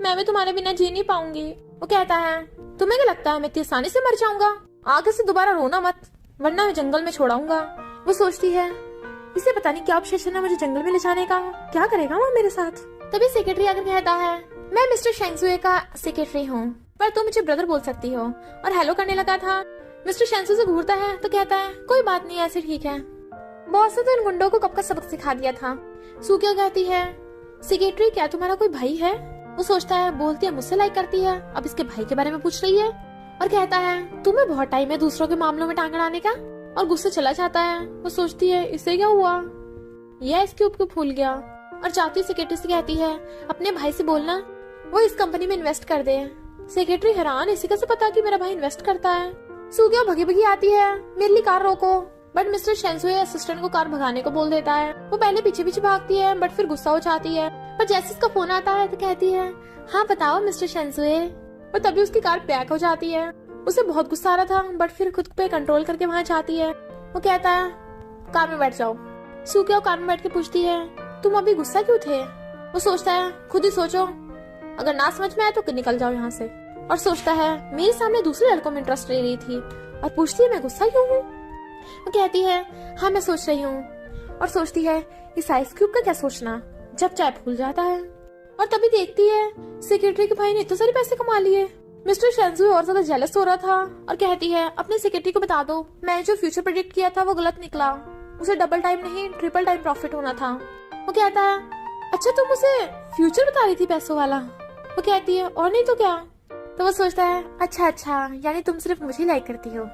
मैं भी तुम्हारे बिना जी नहीं पाऊंगी। वो कहता है तुम्हें क्या लगता है मैं इतनी आसानी से मर जाऊंगा, आगे से दोबारा रोना मत वरना मैं जंगल में छोड़ाऊंगा। वो सोचती है इसे पता नहीं क्या ऑब्सेशन है मुझे जंगल में ले जाने का, क्या करेगा वो मेरे साथ। तभी सेक्रेटरी आकर कहता है मैं मिस्टर शेंजुए का सेक्रेटरी हूँ, पर तुम मुझे ब्रदर बोल सकती हो, और हेलो करने लगा था। मिस्टर शेंजुए से घूरता है तो कहता है कोई बात नहीं ऐसे ठीक है, बॉस ने तो इन गुंडों को कब का सबक सिखा दिया था। सूक्या कहती है सेक्रेटरी क्या तुम्हारा कोई भाई है। वो सोचता है बोलती है मुझसे लाइक करती है, अब इसके भाई के बारे में पूछ रही है, और कहता है तुम्हें बहुत टाइम है दूसरों के मामलों में टांग अड़ाने का, और गुस्से चला जाता है। वो सोचती है इससे क्या हुआ, यह इसके ऊपर भूल गया, और जाती सेक्रेटरी से कहती है अपने भाई से बोलना वो इस कंपनी में इन्वेस्ट कर दे। सेक्रेटरी हैरान इसी कैसे पता कि मेरा भाई इन्वेस्ट करता है। सूक्या भगी भगी आती है मेरे लिए कार रोको, बट मिस्टर शेंजुए असिस्टेंट को कार भगाने को बोल देता है। वो पहले पीछे पीछे भागती है बट फिर गुस्सा हो जाती है, पर जैसे उसका फोन आता है तो कहती है हाँ बताओ मिस्टर शेंजुए। और तभी उसकी कार पैक हो जाती है। उसे बहुत गुस्सा आ रहा था बट फिर खुद पे कंट्रोल करके वहाँ जाती है। वो कहता है कार में बैठ जाओ। सूक्या कार में बैठ के पूछती है तुम अभी गुस्सा क्यों थे। वो सोचता है खुद ही सोचो, अगर ना समझ में आए तो निकल जाओ यहाँ से। और सोचता है मेरे सामने दूसरे लड़कों में इंटरेस्ट ले रही थी और पूछती है मैं गुस्सा क्यों हूँ। वो कहती है हाँ मैं सोच रही हूँ, और सोचती है इस आइस क्यूब का क्या सोचना जब चाय फूल जाता है। और तभी देखती है सेक्रेटरी के भाई ने इतने सारे पैसे कमा लिए। मिस्टर शेंजुए और ज्यादा जेलस हो रहा था और कहती है अपने सेक्रेटरी को बता दो मैंने जो फ्यूचर प्रेडिक्ट किया था वो गलत निकला, उसे डबल टाइम नहीं ट्रिपल टाइम प्रॉफिट होना था। वो कहता है अच्छा तुम उसे फ्यूचर बता रही थी पैसों वाला। वो कहती है और नहीं तो क्या। तो वो सोचता है अच्छा यानी तुम सिर्फ मुझे लाइक करती हो।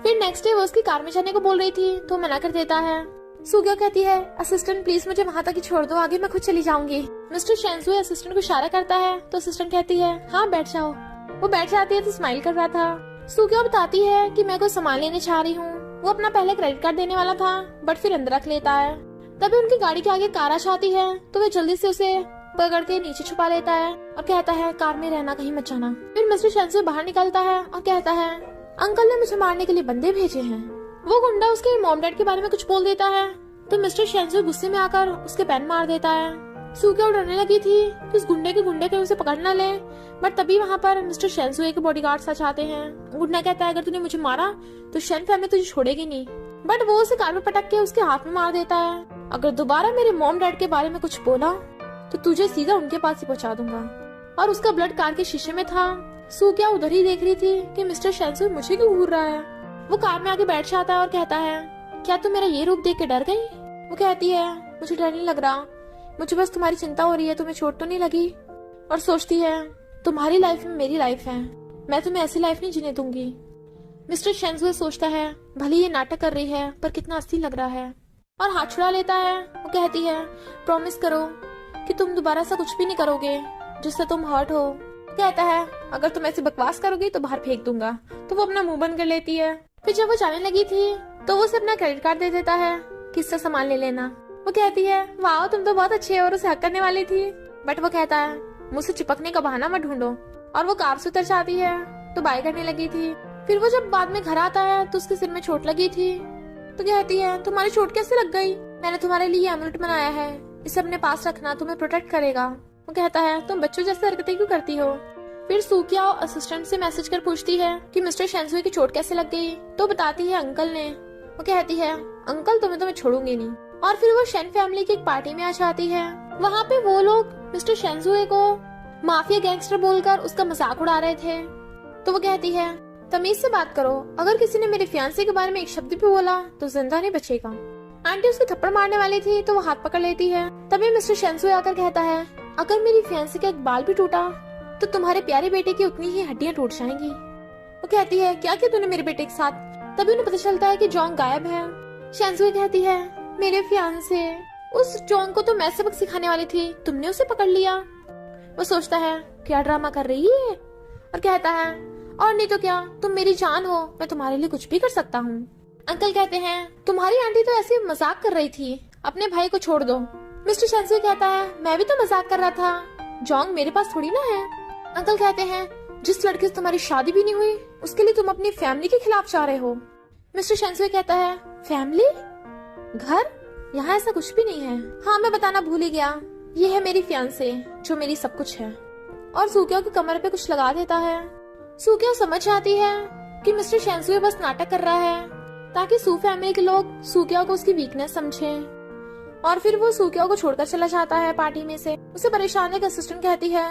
फिर नेक्स्ट डे वो उसकी कार में जाने को बोल रही थी तो मना कर देता है। सूक्या कहती है असिस्टेंट प्लीज मुझे वहाँ तक ही छोड़ दो, आगे मैं खुद चली जाऊंगी। मिस्टर शेंजुए असिस्टेंट को इशारा करता है तो असिस्टेंट कहती है हाँ बैठ जाओ। वो बैठ जाती है तो स्माइल कर रहा था। सूक्या बताती है कि मैं कोई सामान लेने चाह रही हूँ। वो अपना पहले क्रेडिट कार्ड देने वाला था बट फिर अंदर रख लेता है। तभी उनकी गाड़ी के आगे कार आ जाती है तो वे जल्दी से उसे पकड़ के नीचे छुपा लेता है और कहता है कार में रहना कहीं मत जाना। फिर मिस्टर शेंजुए बाहर निकलता है और कहता है अंकल ने मुझे मारने के लिए बंदे भेजे हैं। वो गुंडा उसके मॉम डैड के बारे में कुछ बोल देता है तो मिस्टर शेंजुए गुस्से में आकर उसके पैन मार देता है। सूक्या डरने लगी थी कि उस गुंडे के उसे पकड़ न ले, बट तभी वहाँ पर मिस्टर शेंजुए के बॉडीगार्ड्स आ जाते हैं। गुंडा कहता है अगर तूने मुझे मारा तो शेन फैमिली तुझे छोड़ेगी नहीं, बट वो उसे कार में पटक के उसके हाथ में मार देता है। अगर दोबारा मेरे मॉम डैड के बारे में कुछ बोला तो तुझे सीधा उनके पास ही पहुँचा दूंगा। और उसका ब्लड कार के शीशे में था। सूक्या उधर ही देख रही थी कि मिस्टर शेंजुए मुझे क्यों घूर रहा है। वो कार में आगे बैठ जाता है और कहता है क्या तुम मेरा ये रूप देख के डर गई। वो कहती है मुझे डर नहीं लग रहा, मुझे बस तुम्हारी चिंता हो रही है, तुम्हें चोट तो नहीं लगी। और सोचती है तुम्हारी लाइफ में मेरी लाइफ है, मैं तुम्हें ऐसी लाइफ नहीं जीने दूंगी। मिस्टर शेंजुए सोचता है भले ये नाटक कर रही है पर कितना असली लग रहा है, और हाथ छुड़ा लेता है। वो कहती है प्रॉमिस करो कि तुम दोबारा ऐसा कुछ भी नहीं करोगे जिससे तुम हर्ट हो। कहता है अगर तुम ऐसी बकवास करोगी तो बाहर फेंक दूंगा। तो वो अपना मुंह बंद कर लेती है। फिर जब वो जाने लगी थी तो वो उसे अपना क्रेडिट कार्ड दे देता है कि इससे सामान ले लेना। वो कहती है वाह तुम तो बहुत अच्छे हो, और उसे हक करने वाली थी, बट वो कहता है मुझसे चिपकने का बहाना मत ढूंढो। और वो कार से उतर जाती है तो बाय करने लगी थी। फिर वो जब बाद में घर आता है तो उसके सिर में चोट लगी थी। तो कहती है तुम्हारी चोट कैसे लग गई। मैंने तुम्हारे लिए एमुलेट बनाया है, इसे अपने पास रखना, तुम्हें प्रोटेक्ट करेगा। वो कहता है तुम बच्चों जैसे हरकतें क्यों करती हो। फिर सूक्याओ असिस्टेंट से मैसेज कर पूछती है कि मिस्टर शेंजुए की चोट कैसे लग गई। तो बताती है अंकल ने। वो कहती है अंकल तुम्हें तो मैं छोड़ूंगी नहीं। और फिर वो शेन फैमिली की एक पार्टी में आ जाती है। वहाँ पे वो लोग मिस्टर शेंजुए को माफिया गैंगस्टर बोलकर उसका मजाक उड़ा रहे थे। तो वो कहती है तमीज से बात करो, अगर किसी ने मेरे फियांसे के बारे में एक शब्द भी बोला तो जिंदा नहीं बचेगा। आंटी उसके थप्पड़ मारने वाली थी तो वो हाथ पकड़ लेती है। तभी मिस्टर शेंजुए आकर कहता है अगर मेरी फियांसे का एक बाल भी टूटा तो तुम्हारे प्यारे बेटे की उतनी ही हड्डियां टूट जाएंगी। वो कहती है क्या किया तूने मेरे बेटे के साथ। तभी उन्हें पता चलता है कि जॉन्ग गायब है। शेंजुए कहती है मेरे फियांसे, उस जॉन्ग को तो मैं सबक सिखाने वाली थी, तुमने उसे पकड़ लिया। वो सोचता है क्या ड्रामा कर रही है और कहता है और नहीं तो क्या, तुम मेरी जान हो, मैं तुम्हारे लिए कुछ भी कर सकता हूँ। अंकल कहते हैं तुम्हारी आंटी तो ऐसे मजाक कर रही थी, अपने भाई को छोड़ दो। मिस्टर शेंजुए कहता है मैं भी तो मजाक कर रहा था, जॉन्ग मेरे पास थोड़ी ना है। अंकल कहते हैं जिस लड़के से तुम्हारी शादी भी नहीं हुई उसके लिए तुम अपनी फैमिली के खिलाफ जा रहे हो। मिस्टर शेंजुए कहता है फैमिली, घर, यहाँ ऐसा कुछ भी नहीं है। हाँ मैं बताना भूल ही गया, ये है मेरी फियांसे जो मेरी सब कुछ है। और सूक्याओ की कमर पे कुछ लगा देता है। सूक्याओ समझ जाती है कि मिस्टर शेंजुए बस नाटक कर रहा है ताकि सू फैमिली के लोग सूक्याओ को उसकी वीकनेस समझें। और फिर वो सूक्याओ को छोड़कर चला जाता है पार्टी में से। उसे परेशान एक असिस्टेंट कहती है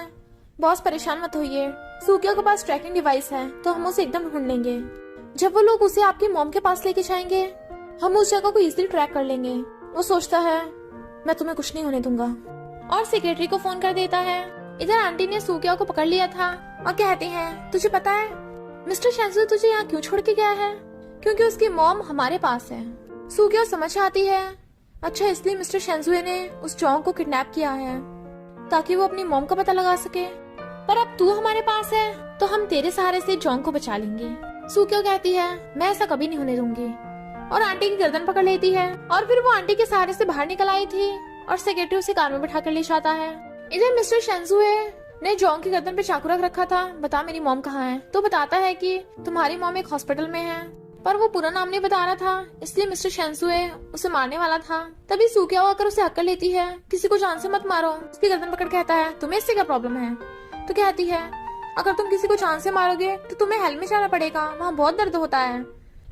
बॉस परेशान मत होइए, सूक्याओ के पास ट्रैकिंग डिवाइस है तो हम उसे एकदम ढूंढ लेंगे। जब वो लोग उसे आपकी मॉम के पास लेके जाएंगे हम उस जगह को इजीली ट्रैक कर लेंगे। वो सोचता है मैं तुम्हें कुछ नहीं होने दूंगा और सेक्रेटरी को फोन कर देता है। इधर आंटी ने सूक्याओ को पकड़ लिया था और कहती हैं तुझे पता है मिस्टर शेंजुए तुझे यहाँ क्यों छोड़ के गया है, क्योंकि उसकी मॉम हमारे पास है। सूक्याओ समझ आती है अच्छा इसलिए मिस्टर शेंजुए ने उस जॉन्ग को किडनैप किया है ताकि वो अपनी मॉम का पता लगा सके, पर अब तू हमारे पास है तो हम तेरे सहारे से जॉन्ग को बचा लेंगे। सूक्याओ कहती है मैं ऐसा कभी नहीं होने दूंगी और आंटी की गर्दन पकड़ लेती है। और फिर वो आंटी के सहारे से बाहर निकल आई थी और सेक्रेटरी उसे कार में बैठा कर ले जाता है। इधर मिस्टर शेंजुए ने जॉन्ग की गर्दन पे चाकू रख रखा था, बता मेरी मॉम कहाँ है। तो बताता है कि तुम्हारी मॉम एक हॉस्पिटल में है, पर वो पूरा नाम नहीं बता रहा था इसलिए मिस्टर शेंजुए उसे मारने वाला था। तभी सूक्याओ आकर उसे हक्कर लेती है किसी को जान से मत मारो। उसकी गर्दन पकड़ कहता है तुम्हें इससे क्या प्रॉब्लम है। तो कहती है अगर तुम किसी को जान से मारोगे तो तुम्हें हेल में जाना पड़ेगा, वहाँ बहुत दर्द होता है।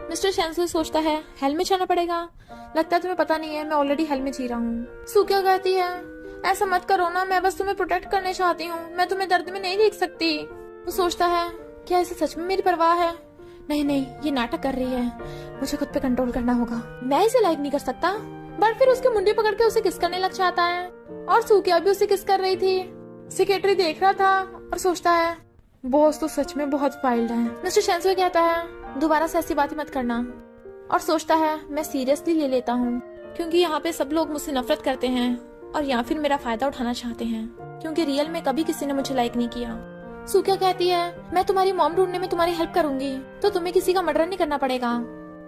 मिस्टर शेंजुए सोचता है हेल में जाना पड़ेगा, लगता है तुम्हें पता नहीं है मैं ऑलरेडी हेल में जी रहा हूँ। सूक्याओ कहती है ऐसा मत करो ना, मैं बस तुम्हें प्रोटेक्ट करने चाहती हूँ, मैं तुम्हें दर्द में नहीं देख सकती। वो सोचता है क्या इसे सच में मेरी परवाह है, नहीं नहीं ये नाटक कर रही है, मुझे खुद पे कंट्रोल करना होगा, मैं इसे लाइक नहीं कर सकता। बट फिर उसकी मुंडी पकड़ के उसे किस करने लग जाता है और सूक्याओ भी उसे किस कर रही थी। सेक्रेटरी देख रहा था और सोचता है बॉस तो सच में बहुत वाइल्ड है। मिस्टर शेंजुए कहता है दोबारा से ऐसी बातें मत करना और सोचता है मैं सीरियसली ले लेता हूँ क्योंकि यहाँ पे सब लोग मुझसे नफरत करते हैं और या फिर मेरा फायदा उठाना चाहते हैं, क्योंकि रियल में कभी किसी ने मुझे लाइक नहीं किया। सूक्याओ कहती है मैं तुम्हारी मॉम ढूंढने में तुम्हारी हेल्प करूंगी तो तुम्हें किसी का मर्डर नहीं करना पड़ेगा।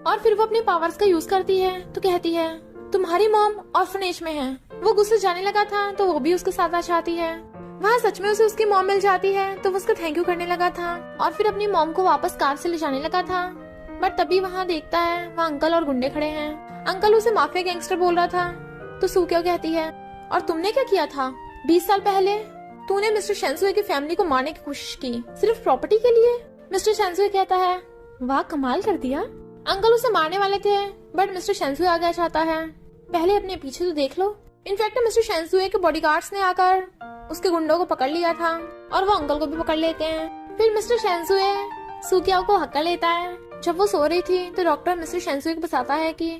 और फिर वो अपने पावर्स का यूज करती है तो कहती है तुम्हारी मॉम ऑर्फनेज में है। वो गुस्से जाने लगा था तो वो भी उसके साथ आ जाती है। वहाँ सच में उसे उसकी मॉम मिल जाती है तो वो उसका थैंक यू करने लगा था और फिर अपनी मॉम को वापस कार से ले जाने लगा था। बट तभी वहाँ देखता है वहाँ अंकल और गुंडे खड़े हैं। अंकल उसे माफिया गैंगस्टर बोल रहा था। तो सूक्याओ कहती है और तुमने क्या किया था 20 साल पहले, तूने मिस्टर शेंजुए की फैमिली को मारने की कोशिश की सिर्फ प्रॉपर्टी के लिए। मिस्टर शेंजुए कहता है वाह कमाल कर दिया। अंकल उसे मारने वाले थे बट मिस्टर शेंजुए आ गया चाहता है पहले अपने पीछे तो देख लो। इनफैक्ट मिस्टर शेंजुए के बॉडीगार्ड्स ने आकर उसके गुंडों को पकड़ लिया था और वो अंकल को भी पकड़ लेते हैं। फिर मिस्टर शेंजुए सूक्याओ को हक्का लेता है। जब वो सो रही थी तो डॉक्टर मिस्टर शेंजुए को बताता है कि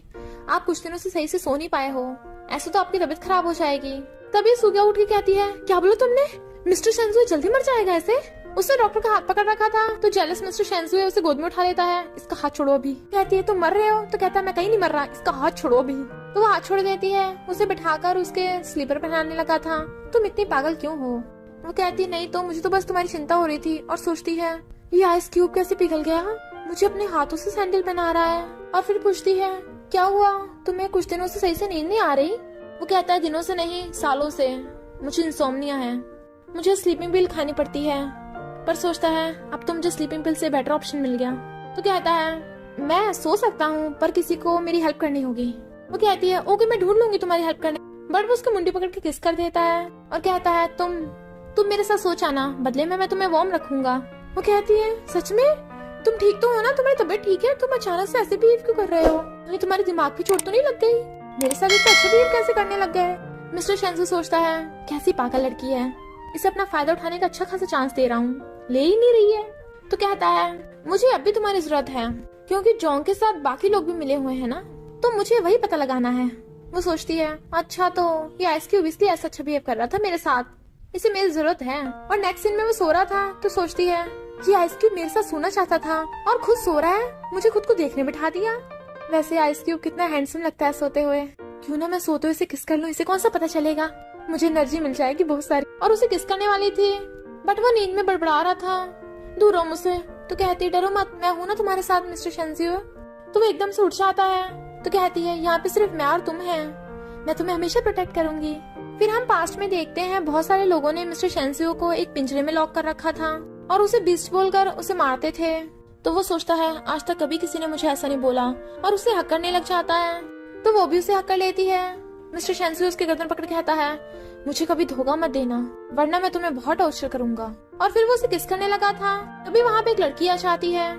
आप कुछ दिनों से सही से सो नहीं पाए हो, ऐसे तो आपकी तबीयत खराब हो जाएगी। तभी सूक्याओ उठ के कहती है क्या बोला तुमने, मिस्टर शेंजुए जल्दी मर जाएगा ऐसे। उसने डॉक्टर का हाथ पकड़ रखा था तो जेलस मिस्टर शेंजुए उसे गोद में उठा लेता है। इसका हाथ छोड़ो अभी। कहती है तुम मर रहे हो। तो कहता है मैं कहीं नहीं मर रहा, इसका हाथ छोड़ो अभी। तो वो हाथ छोड़ देती है। उसे बिठाकर उसके स्लीपर पहनाने लगा था। तुम इतनी पागल क्यों हो। वो कहती नहीं तो मुझे तो बस तुम्हारी चिंता हो रही थी। और सोचती है ये आइस क्यूब कैसे पिघल गया, मुझे अपने हाथों से सैंडल पहना रहा है। और फिर पूछती है क्या हुआ, तुम्हें कुछ दिनों से सही से नींद नहीं आ रही। वो कहता है दिनों से नहीं सालों से, मुझे इंसोम्निया है, मुझे स्लीपिंग पिल खानी पड़ती है। पर सोचता है अब तो मुझे स्लीपिंग पिल से बेटर ऑप्शन मिल गया। तो कहता है मैं सो सकता हूँ पर किसी को मेरी हेल्प करनी होगी। वो कहती है ओके मैं ढूंढ लूंगी तुम्हारी हेल्प करने। बट वो उसको मुंडी पकड़ के किस कर देता है और कहता है तुम तुम मेरे साथ सो जाना, बदले में मैं तुम्हें वार्म रखूंगा। वो कहती है सच में? तुम ठीक तो हो ना? तुम्हारी तबीयत ठीक है? तुम अचानक से ऐसे बिहेव क्यों कर रहे हो? कहीं तुम्हारे दिमाग की चोट तो नहीं लग गई? मेरे साथ इतना अच्छा बिहेव कैसे करने लग गए? मिस्टर शेंसू सोचता है कैसी पागल लड़की है, इसे अपना फायदा उठाने का अच्छा खासा चांस दे रहा हूँ, ले ही नहीं रही है। तो कहता है मुझे अब भी तुम्हारी जरूरत है, क्योंकि जॉन के साथ बाकी लोग भी मिले हुए हैं ना, तो मुझे वही पता लगाना है। वो सोचती है अच्छा तो ये आइस क्यूब इसलिए ऐसा अच्छा बिहेव कर रहा था मेरे साथ, इसे मेरी जरूरत है। और नेक्स्ट सीन में वो सो रहा था तो सोचती है ये आइस क्यूब मेरे साथ सोना चाहता था और खुद सो रहा है, मुझे खुद को देखने बिठा दिया। वैसे आइस क्यूब कितना हैंडसम लगता है सोते हुए, क्यों ना मैं सोते हुए इसे किस कर लूं, इसे कौन सा पता चलेगा, मुझे एनर्जी मिल जाएगी बहुत सारी। और उसे किस करने वाली थी बट वो नींद में बड़बड़ा रहा था, दूर रहो मुझसे। तो कहती डरो मत, मैं हूँ ना तुम्हारे साथ मिस्टर शेंजियो। तो वो एकदम से उठ जाता है तो कहती है यहाँ पे सिर्फ मैं और तुम हैं, मैं तुम्हें हमेशा प्रोटेक्ट करूंगी। फिर हम पास्ट में देखते हैं बहुत सारे लोगों ने मिस्टर शेंजियो को एक पिंजरे में लॉक कर रखा था और उसे बीस्ट बोलकर उसे मारते थे। तो वो सोचता है आज तक कभी किसी ने मुझे ऐसा नहीं बोला और उसे हक करने लग जाता है। तो वो भी उसे हक कर लेती है। मिस्टर शेंजियो उसके गर्दन पकड़ के कहता है मुझे कभी धोखा मत देना वरना मैं तुम्हें बहुत टॉर्चर करूंगा। और फिर वो उसे किस करने लगा था तभी वहाँ पे एक लड़की आ जाती है।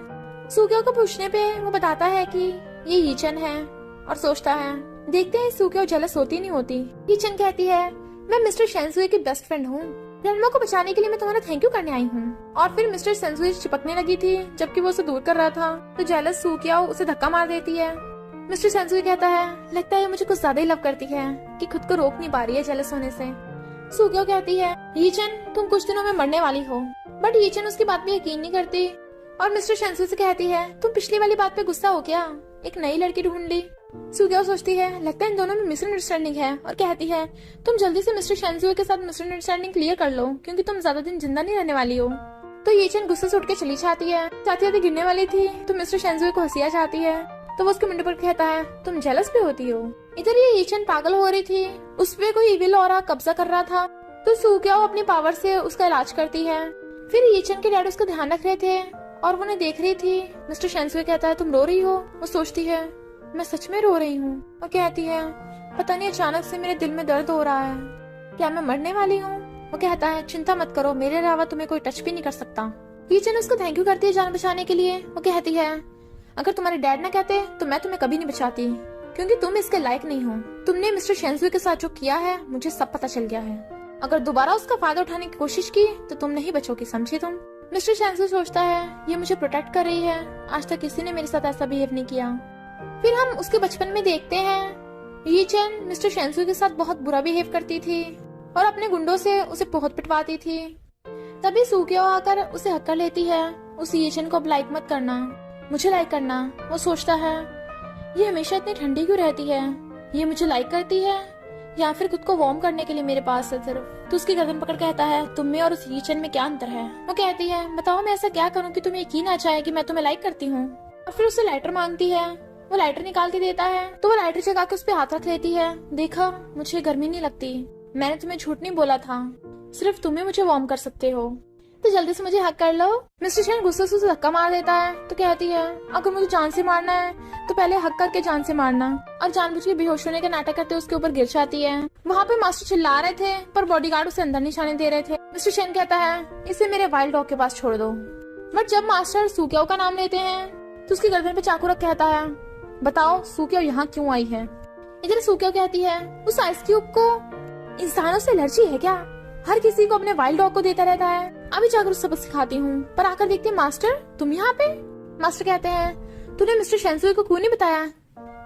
सुकियो को पूछने पे वो बताता है कि ये यीचन है और सोचता है देखते हैं सुकियो जेलस होती नहीं होती। यीचन कहती है मैं मिस्टर शेंजियो की बेस्ट फ्रेंड हूँ, रेनमो को बचाने के लिए मैं तुम्हारा थैंक यू करने आई हूँ। और फिर मिस्टर शेंजियो चिपकने लगी थी जबकि वो उसे दूर कर रहा था, तो जेलस सुकियो उसे धक्का मार देती है। मिस्टर शेंजियो कहता है लगता है मुझे कुछ ज्यादा ही लव करती है कि खुद को रोक नहीं पा रही है जेलस होने से। सुकियो कहती है यीचन तुम कुछ दिनों में मरने वाली हो, बट यीचन उसकी बात पे यकीन नहीं करती और मिस्टर शेंजियो से कहती है तुम पिछली वाली बात पे गुस्सा हो गया, एक नई लड़की ढूंढ ली। सुकियो सोचती है लगता है इन दोनों में मिसअंडरस्टैंडिंग है और कहती है तुम जल्दी से मिस्टर शेंजियो के साथ मिसअंडरस्टैंडिंग क्लियर कर लो क्योंकि तुम ज्यादा दिन जिंदा नहीं रहने वाली हो। तो यीचन गुस्से से उठ के चली जाती है, जाते जाते गिरने वाली थी तो मिस्टर शेंजियो को हंसी आ जाती है। तो वो उसके मुंडे पर कहता है तुम जेलस भी होती हो। इधर ये यीचन पागल हो रही थी, उस पे कोई इविल ऑरा कब्जा कर रहा था, तो सुकियो अपनी पावर से उसका इलाज करती है। फिर यीचन के डैड उसका ध्यान रख रहे थे और वो उन्हें देख रही थी। मिस्टर शेंजियो कहता है तुम रो रही हो? वो सोचती है मैं सच में रो रही हूँ और कहती है पता नहीं अचानक से मेरे दिल में दर्द हो रहा है, क्या मैं मरने वाली हूँ? वो कहता है चिंता मत करो, मेरे अलावा तुम्हें कोई टच भी नहीं कर सकता। यीचन उसको थैंक यू करती है जान बचाने के लिए। वो कहती है अगर तुम्हारे डैड ना कहते तो मैं तुम्हें कभी नहीं बचाती, क्योंकि तुम इसके लायक नहीं हो। तुमने मिस्टर शेंजियो के साथ जो किया है मुझे सब पता चल गया है, अगर दोबारा उसका फायदा उठाने की कोशिश की तो तुम नहीं बचोगी, समझी तुम? मिस्टर शेंजियो सोचता है ये मुझे प्रोटेक्ट कर रही है, आज तक किसी ने मेरे साथ ऐसा बिहेव नहीं किया। फिर हम उसके बचपन में देखते हैं यीचन मिस्टर शेंजियो के साथ बहुत बुरा बिहेव करती थी और अपने गुंडों से उसे बहुत पिटवाती थी। तभी सुकियो आकर उसे हक कर लेती है, उस यीचन को अब लाइक मत करना, मुझे लाइक करना। वो सोचता है ये हमेशा इतनी ठंडी क्यों रहती है, ये मुझे लाइक करती है या फिर खुद को वार्म करने के लिए मेरे पास है सिर्फ। तो उसकी गर्दन पकड़ कहता है तुम में और उस यीचन में क्या अंतर है? वो कहती है बताओ मैं ऐसा क्या करूं कि तुम्हें यकीन आ जाए कि मैं तुम्हें लाइक करती हूँ। और फिर उसे लाइटर मांगती है, वो लाइटर निकाल के देता है तो वो लाइटर जगा के उस पे हाथ रख लेती है। देखा मुझे गर्मी नहीं लगती, मैंने तुम्हें झूठ नहीं बोला था, सिर्फ तुम्हें मुझे वार्म कर सकते हो, तो जल्दी से मुझे हक कर लो। मिस्टर शेन गुस्से से उसे धक्का मार देता है तो कहती है अगर मुझे जान से मारना है तो पहले हक करके जान से मारना। और जानबूझ के बेहोश होने का नाटक करते उसके ऊपर गिर जाती है। वहाँ पे मास्टर चिल्ला रहे थे पर बॉडीगार्ड उसे अंदर नहीं जाने दे रहे थे। मिस्टर शेन कहता है इसे मेरे वाइल्ड डॉग के पास छोड़ दो। बट जब मास्टर सुकियो का नाम लेते हैं तो उसकी गर्दन पे चाकू रख कहता है बताओ सुकियो यहाँ क्यों आई है? इधर सुकियो कहती है उस आइस क्यूब को इंसानों से एलर्जी है क्या? हर किसी को अपने वाइल्ड डॉग को देता रहता है, अभी जाकर उसे सबक सिखाती हूँ। पर आकर देखते हैं मास्टर तुम यहाँ पे। मास्टर कहते हैं तूने मिस्टर शेंजियो को क्यों नहीं बताया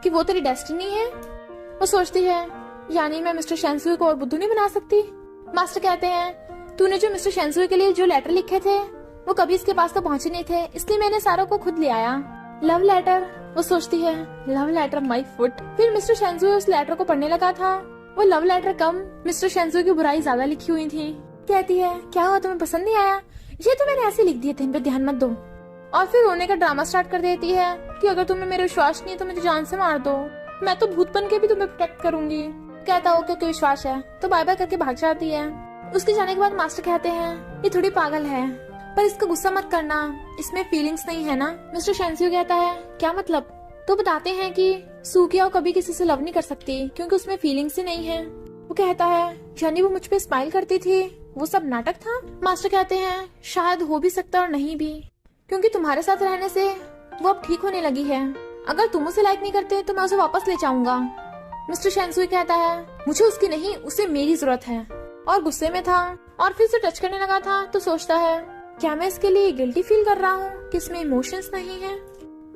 कि वो तेरी डेस्टिनी है? वो सोचती है यानी मैं मिस्टर शेंजियो को और बुद्धू नहीं बना सकती। मास्टर कहते हैं तूने जो मिस्टर शेंजियो के लिए जो लेटर लिखे थे वो कभी इसके पास तो पहुँचे नहीं थे, इसलिए मैंने सारों को खुद ले आया। Love letter? वो सोचती है लव लेटर माई फुट। फिर मिस्टर शेंजियो उस लेटर को पढ़ने लगा था, वो लव लेटर कम मिस्टर शेंजियो की बुराई ज्यादा लिखी हुई थी। कहती है क्या हुआ तुम्हें पसंद नहीं आया? ये तो मैंने ऐसे लिख दिए थे, इन पे ध्यान मत दो। और फिर रोने का ड्रामा स्टार्ट कर देती है कि अगर तुम्हें मेरे विश्वास नहीं है तो मुझे जान से मार दो, मैं तो भूत बन के भी तुम्हें प्रोटेक्ट करूंगी। कहता हो क्योंकि विश्वास है, तो बाय बाय करके भाग जाती है। उसके जाने के बाद मास्टर कहते हैं ये थोड़ी पागल है पर इसका गुस्सा मत करना, इसमें फीलिंग्स नहीं है ना। मिस्टर शेंजियो कहता है क्या मतलब? तो बताते हैं कि सुकियो कभी किसी से लव नहीं कर सकती क्योंकि उसमें फीलिंग्स ही नहीं है। वो कहता है यानी वो मुझ पे स्माइल करती थी, वो सब नाटक था। मास्टर कहते हैं शायद हो भी सकता और नहीं भी, क्योंकि तुम्हारे साथ रहने से वो अब ठीक होने लगी है। अगर तुम उसे लाइक नहीं करते तो मैं उसे वापस ले जाऊंगा। मिस्टर शेंसुई कहता है मुझे उसकी नहीं, उसे मेरी जरूरत है। और गुस्से में था और फिर से टच करने लगा था तो सोचता है क्या मैं इसके लिए गिल्टी फील कर रहा हूँ कि इसमें इमोशंस नहीं है।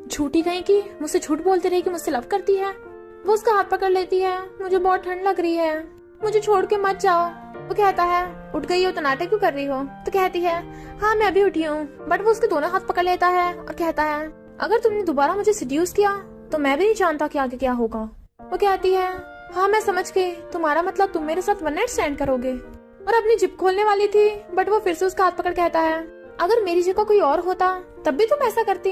झूठी कहीं की मुझसे झूठ बोलती रही कि मुझसे लव करती है। वो उसका हाथ पकड़ लेती है, मुझे बहुत ठंड लग रही है, मुझे छोड़ के मत जाओ। वो कहता है उठ गई हो तो नाटक क्यों कर रही हो? तो कहती है हाँ मैं अभी उठी हूँ। बट वो उसके दोनों हाथ पकड़ लेता है और कहता है अगर तुमने दोबारा मुझे सिड्यूस किया तो मैं भी नहीं जानता कि आगे क्या होगा। वो कहती है हाँ मैं समझ गई, तुम्हारा मतलब तुम मेरे साथ वन नाइट स्टैंड करोगे। और अपनी जिप खोलने वाली थी बट वो फिर से उसका हाथ पकड़ कहता है अगर मेरी जगह कोई और होता तब भी तुम ऐसा करती।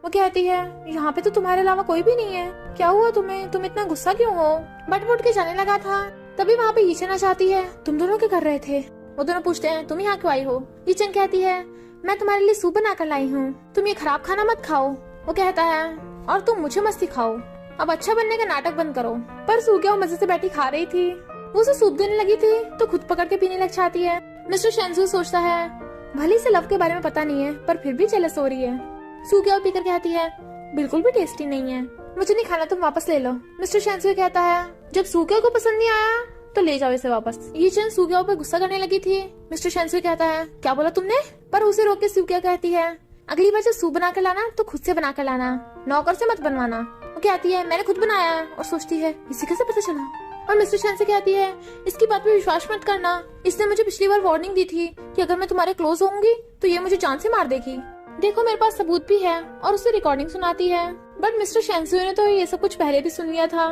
वो कहती है यहाँ पे तो तुम्हारे अलावा कोई भी नहीं है, क्या हुआ तुम्हें, तुम इतना गुस्सा क्यों हो? बट वो उठ के जाने लगा था तभी वहाँ पे यीचन आ जाती है। तुम दोनों क्या कर रहे थे? वो दोनों पूछते हैं तुम यहाँ क्यों आई हो? यीचन कहती है मैं तुम्हारे लिए सूप बना कर लाई हूँ, तुम ये खराब खाना मत खाओ। वो कहता है और तुम मुझे मत सिखाओ, अब अच्छा बनने का नाटक बंद करो। पर सूक्या मजे से बैठी खा रही थी, वो उसे सूप देने लगी थी तो खुद पकड़ के पीने लग जाती है। मिस्टर शेंसुई सोचता है भले से लव के बारे में पता नहीं है पर फिर भी जेलस हो रही है। सूक्या पीकर कहती है बिल्कुल भी टेस्टी नहीं है, मुझे नहीं खाना, तुम वापस ले लो। मिस्टर शेंसुई कहता है जब सूक्या को पसंद नहीं आया तो ले जाओ इसे वापस। यीचन सूक्या पर गुस्सा करने लगी थी। मिस्टर शेंसुई कहता है क्या बोला तुमने? पर उसे रोक के सूक्या कहती है अगली बार जब सूप बना कर लाना तो खुद से बना कर लाना, नौकर से मत बनवाना। वो कहती है मैंने खुद बनाया है। और सोचती है इसे कैसे पता चला? और मिस्टर शेंसुई कहती है इसकी बात पे विश्वास मत करना, इसने मुझे पिछली बार वार्निंग दी थी कि अगर मैं तुम्हारे क्लोज होंगी तो ये मुझे जान से मार देगी। देखो मेरे पास सबूत भी है। और उसे रिकॉर्डिंग सुनाती है। बट मिस्टर शेंसुई ने तो ये सब कुछ पहले भी सुन लिया था।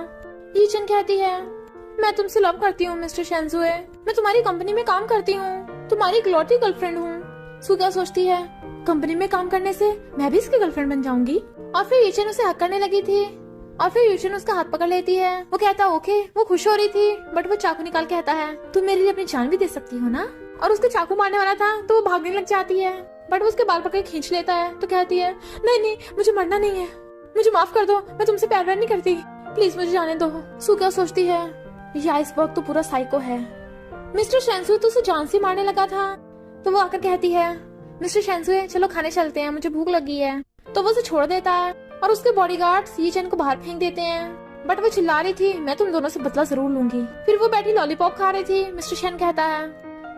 यीचन कहती है मैं तुमसे लव करती हूँ मिस्टर शेंसुई, मैं तुम्हारी कंपनी में काम करती हूँ, तुम्हारी इकलौती गर्लफ्रेंड हूँ। सूक्या सोचती है कंपनी में काम करने से मैं भी इसकी गर्लफ्रेंड बन जाऊंगी। और फिर यीचन उसे हक करने लगी थी और फिर यीचन उसका हाथ पकड़ लेती है। वो कहता ओके। वो खुश हो रही थी बट वो चाकू निकाल के कहता है तुम मेरे लिए अपनी जान भी दे सकती हो ना। और उसके चाकू मारने वाला था तो वो भागने लग जाती है बट वो उसके बाल पकड़ खींच लेता है तो कहती है नहीं नहीं मुझे मरना नहीं है, मुझे माफ कर दो, मैं तुमसे प्यार नहीं करती, प्लीज मुझे जाने दो। सूक्या सोचती है ये आइसबर्ग तो पूरा साइको है। मिस्टर शेंसुई तो उसे जान से मारने लगा था तो वो आकर कहती है मिस्टर शेंसुई चलो खाने चलते हैं, मुझे भूख लगी है। तो वो उसे छोड़ देता है और उसके बॉडीगार्ड्स यीचन को बाहर फेंक देते हैं। बट वो चिल्ला रही थी मैं तुम दोनों से बदला जरूर लूंगी। फिर वो बैठी लॉलीपॉप खा रही थी। मिस्टर शेन कहता है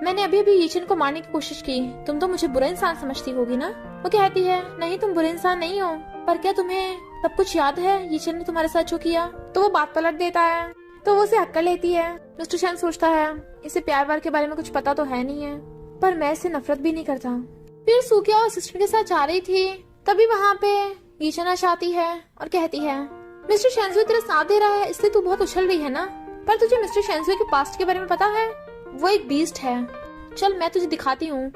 मैंने अभी अभी यीचन को मारने की कोशिश की, तुम तो मुझे बुरा इंसान समझती होगी ना। वो कहती है नहीं तुम बुरे इंसान नहीं हो, पर क्या तुम्हें सब कुछ याद है यीचन ने तुम्हारे साथ जो किया? तो वो बात पलट देता है तो वो उसे हक कर लेती है। मिस्टर शेन सोचता है इसे प्यार वार के बारे में कुछ पता तो है नहीं है पर मैं इससे नफरत भी नहीं करता। फिर सूक्या और सिस्टर के साथ जा रही थी तभी वहाँ पे यीचन आ जाती है और कहती है मिस्टर शेंसुई तेरा साथ दे रहा है इसलिए तू बहुत उछल रही है ना, पर तुझे मिस्टर शेंसुई के पास्ट के बारे में पता है? वो एक बीस्ट है, चल मैं तुझे दिखाती हूँ।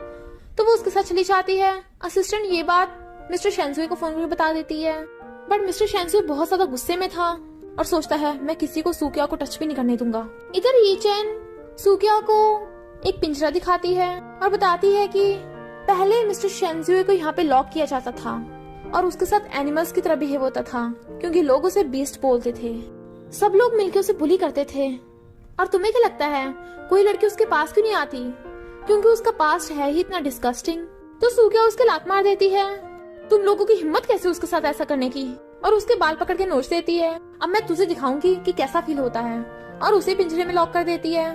तो वो उसके साथ चली जाती है। असिस्टेंट ये बात मिस्टर शेंसुई को फोन करके बता देती है बट मिस्टर शेंसुई बहुत ज्यादा गुस्से में था और सोचता है मैं किसी को सूक्या को टच भी नहीं करने दूंगा। इधर यीचन सूक्या को एक पिंजरा दिखाती है और बताती है कि पहले मिस्टर शेंसुई को यहाँ पे लॉक किया जाता था और उसके साथ एनिमल्स की तरह बिहेव होता था क्योंकि लोग उसे बीस्ट बोलते थे, सब लोग मिलकर उसे बुली करते थे। और तुम्हें क्या लगता है कोई लड़की उसके पास क्यों नहीं आती? क्योंकि उसका पास्ट है ही इतना डिस्गस्टिंग। तो सूक्या उसके लात मार देती है, तुम लोगों की हिम्मत कैसे उसके साथ ऐसा करने की? और उसके बाल पकड़ के नोच देती है, अब मैं तुझे दिखाऊंगी कि कैसा फील होता है। और उसे पिंजरे में लॉक कर देती है।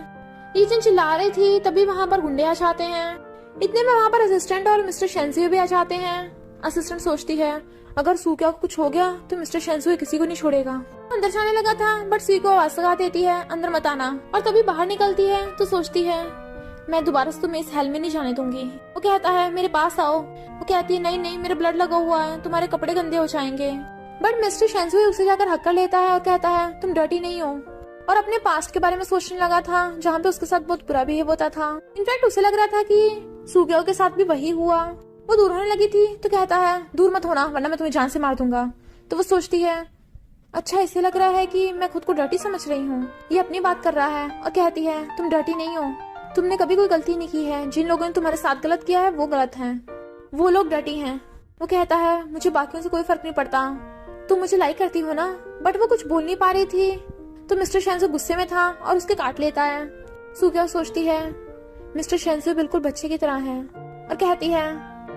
यीचन चिल्ला रही थी तभी वहाँ पर गुंडे आ जाते हैं। इतने में वहाँ पर असिस्टेंट और मिस्टर शेंसुई भी आ जाते हैं। असिस्टेंट सोचती है अगर सूक्या को कुछ हो गया तो मिस्टर शेंसुई किसी को नहीं छोड़ेगा। अंदर जाने लगा था बट सी को आवाज लगा देती है अंदर मत आना। और तभी बाहर निकलती है तो सोचती है मैं दोबारा से तुम्हें इस हेल में नहीं जाने दूंगी। वो कहता है मेरे पास आओ। वो कहती है नहीं नहीं मेरे ब्लड लगा हुआ है, तुम्हारे कपड़े गंदे हो जाएंगे। बट मिस्टर शेंसुई उसे जाकर हक कर लेता है और कहता है तुम डर्टी नहीं हो। और अपने पास्ट के बारे में सोचने लगा था जहाँ पे उसके साथ बहुत बुरा बिहेव होता था। इनफैक्ट उसे लग रहा था कि सूक्या के साथ भी वही हुआ। वो दूर होने लगी थी तो कहता है दूर मत होना वरना मैं तुम्हें जान से मार दूंगा। तो वो सोचती है अच्छा इसे लग रहा है कि मैं खुद को डर्टी समझ रही हूँ, ये अपनी बात कर रहा है। और कहती है तुम डर्टी नहीं हो, तुमने कभी कोई गलती नहीं की है, जिन लोगों ने तुम्हारे साथ गलत किया है वो गलत है, वो लोग डर्टी हैं। वो कहता है मुझे बाकियों से कोई फर्क नहीं पड़ता, तुम मुझे लाइक करती हो ना। बट वो कुछ बोल नहीं पा रही थी तो मिस्टर शेंसू गुस्से में था और उसके काट लेता है। सूक्याओ सोचती है मिस्टर शेंसू बिल्कुल बच्चे की तरह है और कहती है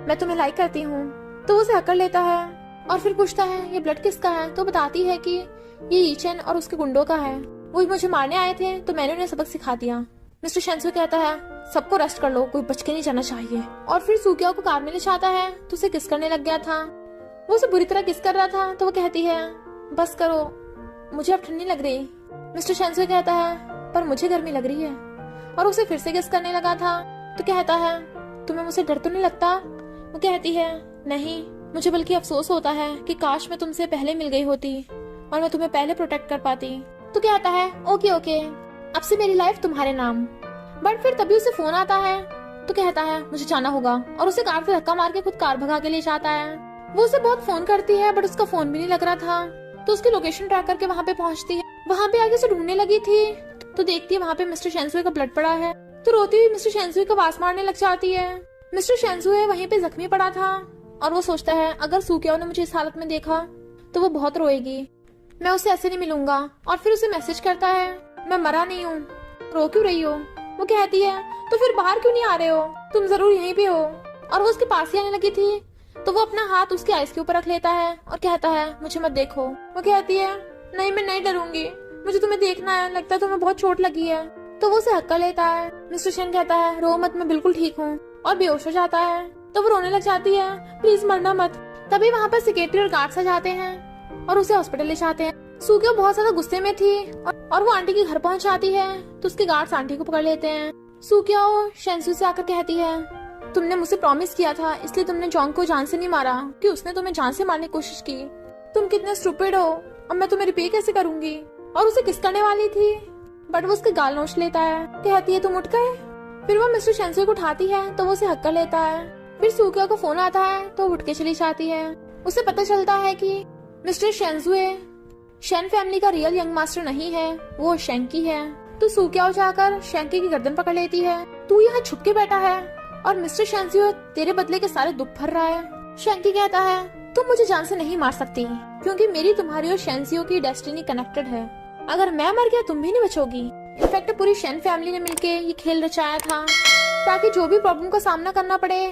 मैं तुम्हें लाइक करती हूँ। तो वो उसे हकड़ लेता है और फिर पूछता है ये ब्लड किसका है। तो बताती है कि ये ईचन और उसके गुंडों का है, वो मुझे मारने आए थे तो मैंने उन्हें सबक सिखा दिया। मिस्टर शेंसू कहता है सबको रेस्ट कर लो, कोई बच के नहीं जाना चाहिए। और फिर सूक्याओ को कार में ले जाता है तो उसे किस करने लग गया था। वो उसे बुरी तरह किस कर रहा था तो वो कहती है बस करो, मुझे अब ठंडी लग रही। मिस्टर शेंसू कहता है पर मुझे गर्मी लग रही है। और उसे फिर से किस करने लगा था तो कहता है तुम्हें मुझसे डर तो नहीं लगता। वो कहती है नहीं, मुझे बल्कि अफसोस होता है कि काश मैं तुमसे पहले मिल गई होती और मैं तुम्हें पहले प्रोटेक्ट कर पाती। तो कहता है ओके ओके, अब से मेरी लाइफ तुम्हारे नाम। बट फिर तभी उसे फोन आता है तो कहता है मुझे जाना होगा और उसे कार से धक्का मार के खुद कार भगा के ले जाता है। वो उसे बहुत फोन करती है बट उसका फोन भी नहीं लग रहा था। तो उसकी लोकेशन ट्रैक करके वहाँ पे पहुँचती है। वहाँ पे आगे उसे ढूंढने लगी थी तो देखती है वहाँ पे मिस्टर शेंसुए का ब्लड पड़ा है। तो रोती हुई मिस्टर शेंसुए का वास मारने लग जाती है। मिस्टर शेंसुए वहीं पे जख्मी पड़ा था और वो सोचता है अगर सूक्याओ ने मुझे इस हालत में देखा तो वो बहुत रोएगी, मैं उससे ऐसे नहीं मिलूंगा। और फिर उसे मैसेज करता है मैं मरा नहीं हूँ, रो क्यों रही हो। वो कहती है तो फिर बाहर क्यों नहीं आ रहे हो, तुम जरूर यहीं पे हो। और वो उसके पास ही आने लगी थी तो वो अपना हाथ उसकी आइस के ऊपर रख लेता है और कहता है मुझे मत देखो। वो कहती है नहीं मैं नहीं डरूंगी, मुझे तुम्हें देखना है, लगता है तुम्हें बहुत चोट लगी है। तो वो उसे हक्का लेता है। मिस्टर शेन कहता है रो मत, मैं बिल्कुल ठीक हूँ, और बेहोश हो जाता है। तो वो रोने लग जाती है प्लीज मरना मत। तभी वहाँ पर सेक्रेटरी और गार्ड्स आ जाते हैं और उसे हॉस्पिटल ले जाते हैं। सूक्याओ बहुत ज्यादा गुस्से में थी और वो आंटी के घर पहुंच जाती है तो उसके गार्ड्स आंटी को पकड़ लेते हैं। सूक्याओ शेंसू से आकर कहती है तुमने मुझसे प्रॉमिस किया था इसलिए तुमने जॉन्ग को जान से नहीं मारा कि उसने तुम्हें जान से मारने की कोशिश की। तुम कितने स्टूपिड हो, अब मैं तुम्हें रिपे कैसे करूंगी। और उसे किस करने वाली थी बट वो उसके गाल नोच लेता है। कहती है तुम उठ गए। फिर वो मिस्टर शेंसू को उठाती है तो वो उसे हक कर लेता है। फिर सूक्याओ को फोन आता है तो उठ के चली जाती है। उसे पता चलता है कि मिस्टर शेंसुए शेन फैमिली का रियल यंग मास्टर नहीं है, वो शेंकी है। तो सूक्याओ जाकर शेंकी की गर्दन पकड़ लेती है। तू यहाँ छुप के बैठा है और मिस्टर शेंसुए तेरे बदले के सारे दुख भर रहा है। शेंकी कहता है तुम मुझे जान से नहीं मार सकती क्योंकि मेरी तुम्हारी और शेंसियो की डेस्टिनी कनेक्टेड है। अगर मैं मर गया तुम भी नहीं बचोगी। इनफैक्ट पूरी शेन फैमिली ने मिलके ये खेल रचाया था ताकि जो भी प्रॉब्लम का सामना करना पड़े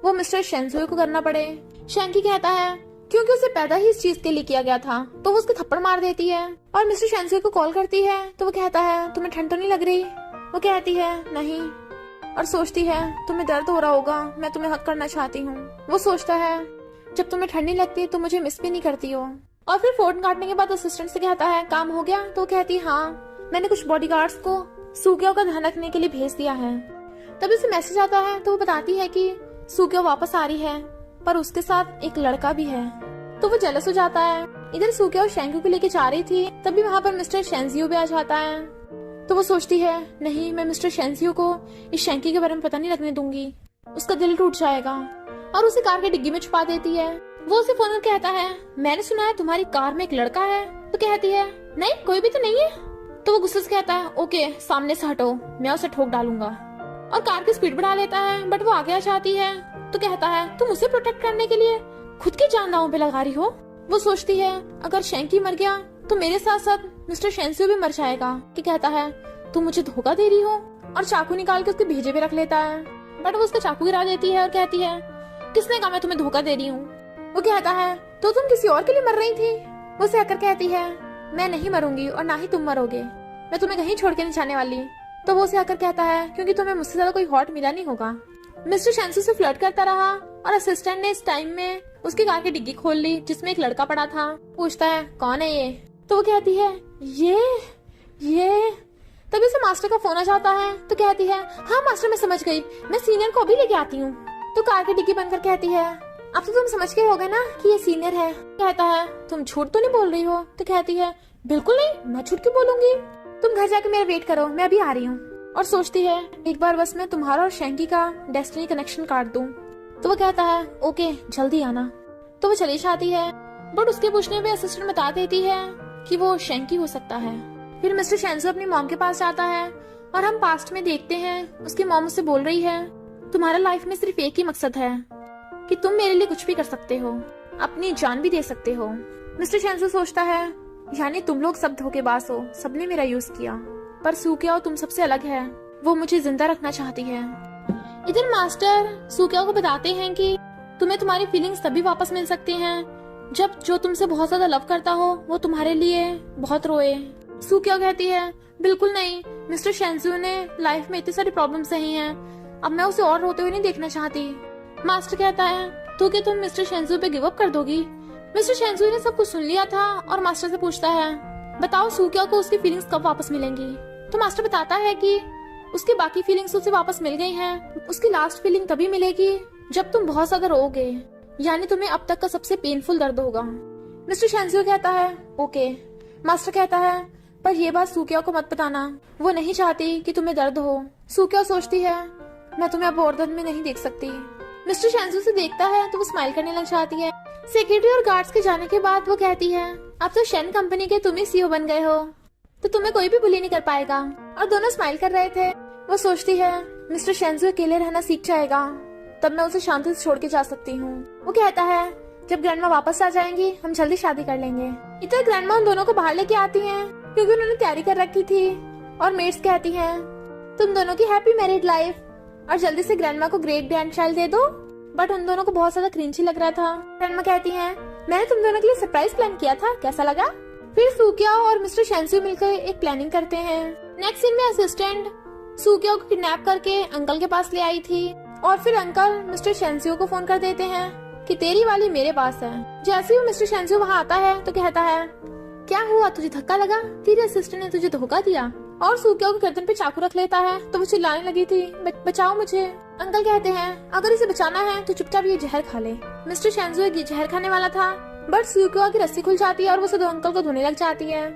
वो मिस्टर शेंसुए को करना पड़े। शेंकी कहता है क्योंकि उसे पैदा ही इस चीज के लिए किया गया था। तो वो उसके थप्पड़ मार देती है और मिस्टर शेंसुए को कॉल करती है तो वो कहता है तुम्हें ठंड तो नहीं लग रही। वो कहती है नहीं और सोचती है तुम्हें दर्द हो रहा होगा, मैं तुम्हें हक करना चाहती हूँ। वो सोचता है जब तुम्हें ठंड नहीं लगती तो मुझे मिस भी नहीं करती हो। और फिर फोन काटने के बाद असिस्टेंट से कहता है काम हो गया। तो कहती है हाँ, मैंने कुछ बॉडीगार्ड्स को सूक्याओ का ध्यान रखने के लिए भेज दिया है। तभी उसे मैसेज आता है तो वो बताती है कि सूक्याओ वापस आ रही है पर उसके साथ एक लड़का भी है। तो वो जेलस हो जाता है। इधर सूक्याओ शेंकू को लेके जा रही थी तभी वहाँ पर मिस्टर शेंजियो भी आ जाता है। तो वो सोचती है नहीं, मैं मिस्टर शेंजियो को इस शेंकी के बारे में पता नहीं लगने दूंगी, उसका दिल टूट जाएगा। और उसे कार के डिग्गी में छुपा देती है। वो उसे फोन कर कहता है मैंने सुना है तुम्हारी कार में एक लड़का है। तो कहती है नहीं, कोई भी तो नहीं है। तो वो गुस्से से कहता है ओके सामने से हटो, मैं उसे ठोक डालूंगा। और कार की स्पीड बढ़ा लेता है बट वो आगे आ जाती है। तो कहता है तुम उसे प्रोटेक्ट करने के लिए खुद की जान दांव पे लगा रही हो। वो सोचती है अगर शेंकी मर गया तो मेरे साथ साथ मिस्टर शेंसू भी मर जाएगा। कि कहता है तुम मुझे धोखा दे रही हो और चाकू निकाल के उसके भेजे पे रख लेता है। बट वो उसका चाकू गिरा देती है और कहती है किसने कहा मैं तुम्हें धोखा दे रही हूँ। वो कहता है तो तुम किसी और के लिए मर रही थी। वो उसे आकर कहती है मैं नहीं मरूंगी और ना ही तुम मरोगे, मैं तुम्हें कहीं छोड़ के नहीं जाने वाली। तो वो उसे आकर कहता है क्योंकि तुम्हें मुझसे ज्यादा कोई हॉट मिला नहीं होगा। मिस्टर शेंसू से फ्लर्ट करता रहा और असिस्टेंट ने इस टाइम में उसकी कार की डिग्गी खोल ली जिसमें एक लड़का पड़ा था। पूछता है कौन है ये। तो वो कहती है ये। तभी उसे मास्टर का फोन आ जाता है। तो कहती है हाँ मास्टर मैं समझ गई, मैं सीनियर को अभी लेके आती हूँ। तो कार की डिग्गी बनकर कहती है अब तो तुम समझ गए होगे ना कि ये सीनियर है। कहता है तुम झूठ तो नहीं बोल रही हो। तो कहती है बिल्कुल नहीं, मैं झूठ क्यों बोलूंगी, तुम घर जाके मेरा वेट करो, मैं अभी आ रही हूँ। और सोचती है एक बार बस मैं तुम्हारा और शेंकी का डेस्टिनी कनेक्शन काट दूं। तो वो कहता है ओके जल्दी आना। तो वो चली जाती है बट उसके पूछने पे असिस्टेंट बता देती है कि वो शेंकी हो सकता है। फिर मिस्टर शेंसू अपनी मॉम के पास जाता है और हम पास्ट में देखते हैं उसकी मॉम उससे बोल रही है तुम्हारा लाइफ में सिर्फ एक ही मकसद है कि तुम मेरे लिए कुछ भी कर सकते हो, अपनी जान भी दे सकते हो। मिस्टर शेंसू सोचता है यानी तुम लोग सब धोखेबाज हो, सबने मेरा यूज किया। पर सूक्याओ तुम सबसे अलग है, वो मुझे जिंदा रखना चाहती है। इधर मास्टर सूक्याओ को बताते हैं कि तुम्हें तुम्हारी फीलिंग्स तभी वापस मिल सकती हैं जब जो तुमसे बहुत ज्यादा लव करता हो वो तुम्हारे लिए बहुत रोए। सूक्याओ कहती है बिल्कुल नहीं, मिस्टर शेंजू ने लाइफ में इतनी सारी प्रॉब्लम सही हैं, अब मैं उसे और रोते हुए नहीं देखना चाहती। मास्टर कहता है तो क्या तुम मिस्टर शेंजू पे गिव अप कर दोगी? मिस्टर शेंजू ने सब कुछ सुन लिया था और मास्टर से पूछता है बताओ सूक्याओ को उसकी फीलिंग्स कब वापस मिलेंगी? तो मास्टर बताता है कि उसकी बाकी फीलिंग्स उसे वापस मिल गई हैं, उसकी लास्ट फीलिंग तभी मिलेगी जब तुम बहुत ज्यादा रोओगे, यानी तुम्हें अब तक का सबसे पेनफुल दर्द होगा। मिस्टर शेंजू कहता है ओके। मास्टर कहता है पर ये बात सूक्याओ को मत बताना, वो नहीं चाहती कि तुम्हें दर्द हो। सूक्याओ सोचती है मैं तुम्हें अब और दर्द में नहीं देख सकती। मिस्टर शेंजू से देखता है तो वो स्माइल करने लग जाती है। सेक्रेटरी और गार्ड्स के जाने के बाद वो कहती है अब तो शेन कंपनी के तुम ही सीईओ बन गए हो, तो तुम्हें कोई भी बुली नहीं कर पाएगा। और दोनों स्माइल कर रहे थे। वो सोचती है मिस्टर शेंजू अकेले रहना सीख जाएगा, तब मैं उसे शांति से छोड़ के जा सकती हूँ। वो कहता है जब ग्रैंडमा वापस आ जाएंगी हम जल्दी शादी कर लेंगे। इधर ग्रैंडमा उन दोनों को बाहर लेके आती हैं क्योंकि उन्होंने तैयारी कर रखी थी, और मेड्स कहती हैं तुम दोनों की हैप्पी मैरिड लाइफ, और जल्दी से ग्रैंडमा को ग्रेट ग्रैंड चाइल्ड दे दो। बट उन दोनों को बहुत ज्यादा क्रिंजी लग रहा था। ग्रैंडमा कहती हैं मैंने तुम दोनों के लिए सरप्राइज प्लान किया था, कैसा लगा? फिर सूक्याओ और मिस्टर शेंजू मिलकर एक प्लानिंग करते हैं। नेक्स्ट सीन में असिस्टेंट सूक्याओ को किडनैप करके अंकल के पास ले आई थी, और फिर अंकल मिस्टर शेंजू को फोन कर देते हैं कि तेरी वाली मेरे पास है। जैसे ही मिस्टर शेंजू वहाँ आता है तो कहता है क्या हुआ, तुझे धक्का लगा? तेरे असिस्टेंट ने तुझे धोखा दिया। और सूक्याओ के गर्दन पे चाकू रख लेता है तो वो चिल्लाने लगी थी बचाओ मुझे। अंकल कहते हैं अगर इसे बचाना है तो चुपचाप ये जहर खा ले। मिस्टर शेंजू ये जहर खाने वाला था, बट सूक्याओ की रस्सी खुल जाती है और वो उसे अंकल को धोने लग जाती है।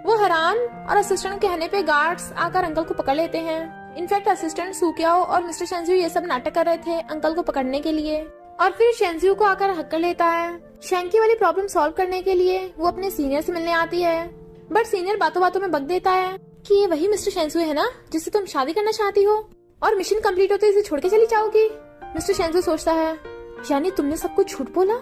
वो हैरान, और असिस्टेंट कहने पे गार्ड्स आकर अंकल को पकड़ लेते हैं। इनफैक्ट असिस्टेंट सूक्याओ और मिस्टर शेंजू ये सब नाटक कर रहे थे अंकल को पकड़ने के लिए। और फिर शेंजू को आकर हक्कर लेता है। शैंकी वाली प्रॉब्लम सॉल्व करने के लिए वो अपने सीनियर से मिलने आती है, बट सीनियर बातों बातों में बक देता है कि ये वही मिस्टर शेंजू है ना जिससे तुम शादी करना चाहती हो, और मिशन कंप्लीट होते इसे छोड़ के चली जाओगी। मिस्टर शेंजू सोचता है यानी तुमने सब कुछ झूठ बोला,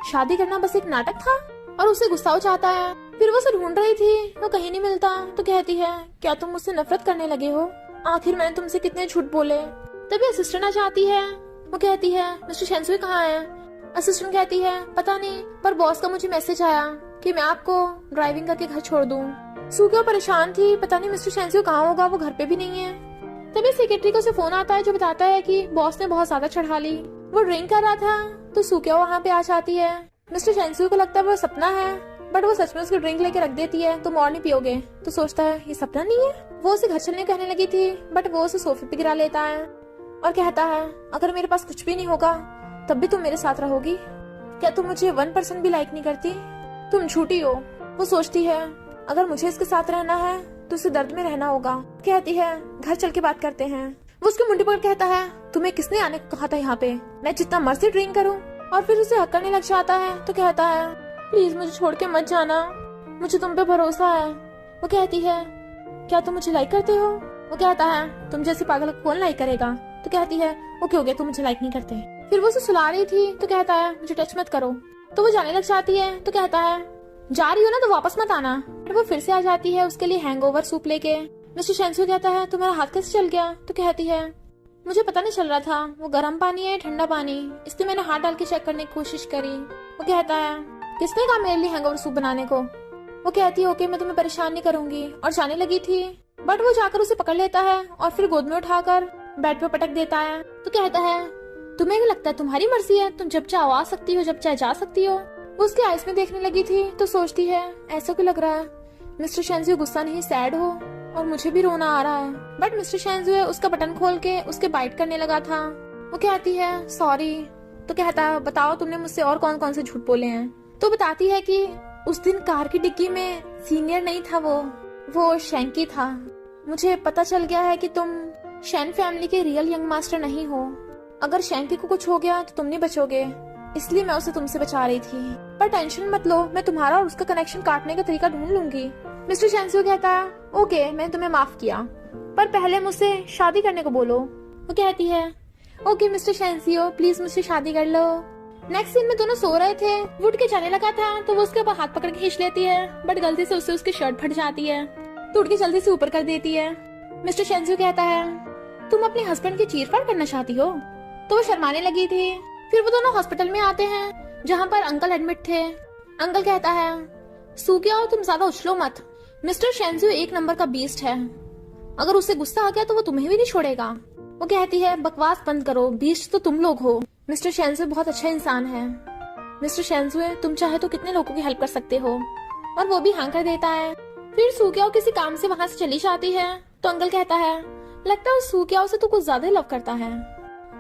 शादी करना बस एक नाटक था, और उसे गुस्सा हो जाता है। फिर वो उसे ढूंढ रही थी, वो कहीं नहीं मिलता तो कहती है क्या तुम मुझसे नफरत करने लगे हो? आखिर मैंने तुमसे कितने झूठ बोले। तभी असिस्टेंट आ जाती है। वो कहती है मिस्टर शेंजू कहाँ है? असिस्टेंट कहती है पता नहीं, पर बॉस का मुझे मैसेज आया कि मैं आपको ड्राइविंग करके घर छोड़ दूं। सूक्याओ परेशान थी, पता नहीं मिस्टर शेंजू कहाँ होगा, वो घर पे भी नहीं है। तभी सेक्रेटरी को उसे फोन आता है जो बताता है कि बॉस ने बहुत ज्यादा चढ़ा ली, वो ड्रिंक कर रहा था। तो सूक्याओ वहाँ पे आ जाती है। मिस्टर शेंजू को लगता है वो सपना है, बट वो सच में उसकी ड्रिंक लेके रख देती है। तुम और नहीं पियोगे? तो सोचता है ये सपना नहीं है। वो उसे घर चलने कहने लगी थी, बट वो उसे सोफे पे गिरा लेता है और कहता है अगर मेरे पास कुछ भी नहीं होगा तब भी तुम मेरे साथ रहोगी? क्या तुम मुझे 1% भी लाइक नहीं करती? तुम झूठी हो। वो सोचती है अगर मुझे इसके साथ रहना है तो उसे दर्द में रहना होगा। कहती है घर चल के बात करते हैं। वो उसके मुंडी पर कहता है तुम्हें किसने आने को कहा था यहाँ पे? मैं जितना मर्जी ड्रिंक करूँ। और फिर उसे हक्करने लग जाता है तो कहता है प्लीज मुझे छोड़ के मत जाना, मुझे तुम पे भरोसा है। वो कहती है क्या तुम मुझे लाइक करते हो? वो कहता है तुम जैसे पागल को कौन लाइक करेगा? तो कहती है ओके हो गया, तुम मुझे लाइक नहीं करते। फिर वो उसे सुला रही थी तो कहता है मुझे टच मत करो। तो वो जाने लग जाती है तो कहता है जा रही हो ना तो वापस मत आना। फिर वो फिर से आ जाती है उसके लिए हैंगओवर सूप लेके। मिस्टर शेंजू कहता है तुम्हारा हाथ कैसे चल गया? तो कहती है मुझे पता नहीं चल रहा था वो गर्म पानी है ठंडा पानी, इसलिए मैंने हाथ डाल के चेक करने की कोशिश करी। वो कहता है किसने कहा मेरे लिए हैंगओवर सूप बनाने को? वो कहती है ओके मैं तुम्हें परेशान नहीं करूंगी, और जाने लगी थी। बट वो जाकर उसे पकड़ लेता है और फिर गोद में उठाकर बेड पे पटक देता है। तो कहता है तुम्हें क्या लगता है तुम्हारी मर्जी है, तुम जब चाहो आ सकती हो, जब चाहे जा सकती हो। वो उसके आईज में देखने लगी थी तो सोचती है ऐसा क्यों लग रहा है मिस्टर शेंजू गुस्सा नहीं सैड हो, और मुझे भी रोना आ रहा है। बट मिस्टर शेंजू है उसका बटन खोल के उसके बाइट करने लगा था। वो कहती है सॉरी। तो कहता है बताओ तुमने मुझसे और कौन कौन से झूठ बोले हैं? तो बताती है कि उस दिन कार की डिक्की में सीनियर नहीं था, वो शैंकी था। मुझे पता चल गया है कि तुम शैन फैमिली के रियल यंग मास्टर नहीं हो। अगर शैंकी को कुछ हो गया तो तुम नहीं बचोगे, इसलिए मैं उसे तुमसे बचा रही थी। पर टेंशन मत लो, मैं तुम्हारा और उसका कनेक्शन काटने का तरीका ढूंढ लूंगी। मिस्टर शेंजू कहता है ओके मैंने तुम्हें माफ किया, पर पहले मुझसे शादी करने को बोलो। वो कहती है ओके मिस्टर शेंजू प्लीज मुझसे शादी कर लो। नेक्स्ट सीन में दोनों सो रहे थे। वो उठ के जाने लगा था तो वो उसके ऊपर हाथ पकड़ के खींच लेती है, बट गलती से उससे उसकी शर्ट फट जाती है तो उठ के जल्दी से ऊपर कर देती है। मिस्टर शेंजू कहता है, तुम अपने हस्बैंड की चीरफाड़ करना चाहती हो? तो वो शर्माने लगी थी। फिर वो दोनों हॉस्पिटल में आते हैं जहाँ पर अंकल एडमिट थे। अंकल कहता है, सूक्याओ तुम ज्यादा उछलो मत, मिस्टर शेंजू एक नंबर का बीस्ट है, अगर उससे गुस्सा आ गया तो वो तुम्हें भी नहीं छोड़ेगा। वो कहती है, बकवास बंद करो, बीस्ट तो तुम लोग हो, मिस्टर शेंजू बहुत अच्छा इंसान है। मिस्टर शेंजू तुम चाहे तो कितने लोगों की हेल्प कर सकते हो, और वो भी हाँ कर देता है। फिर सूक्याओ किसी काम से वहाँ से चली जाती है तो अंकल कहता है, लगता है उस सूक्याओ से तू कुछ ज्यादा लव करता है।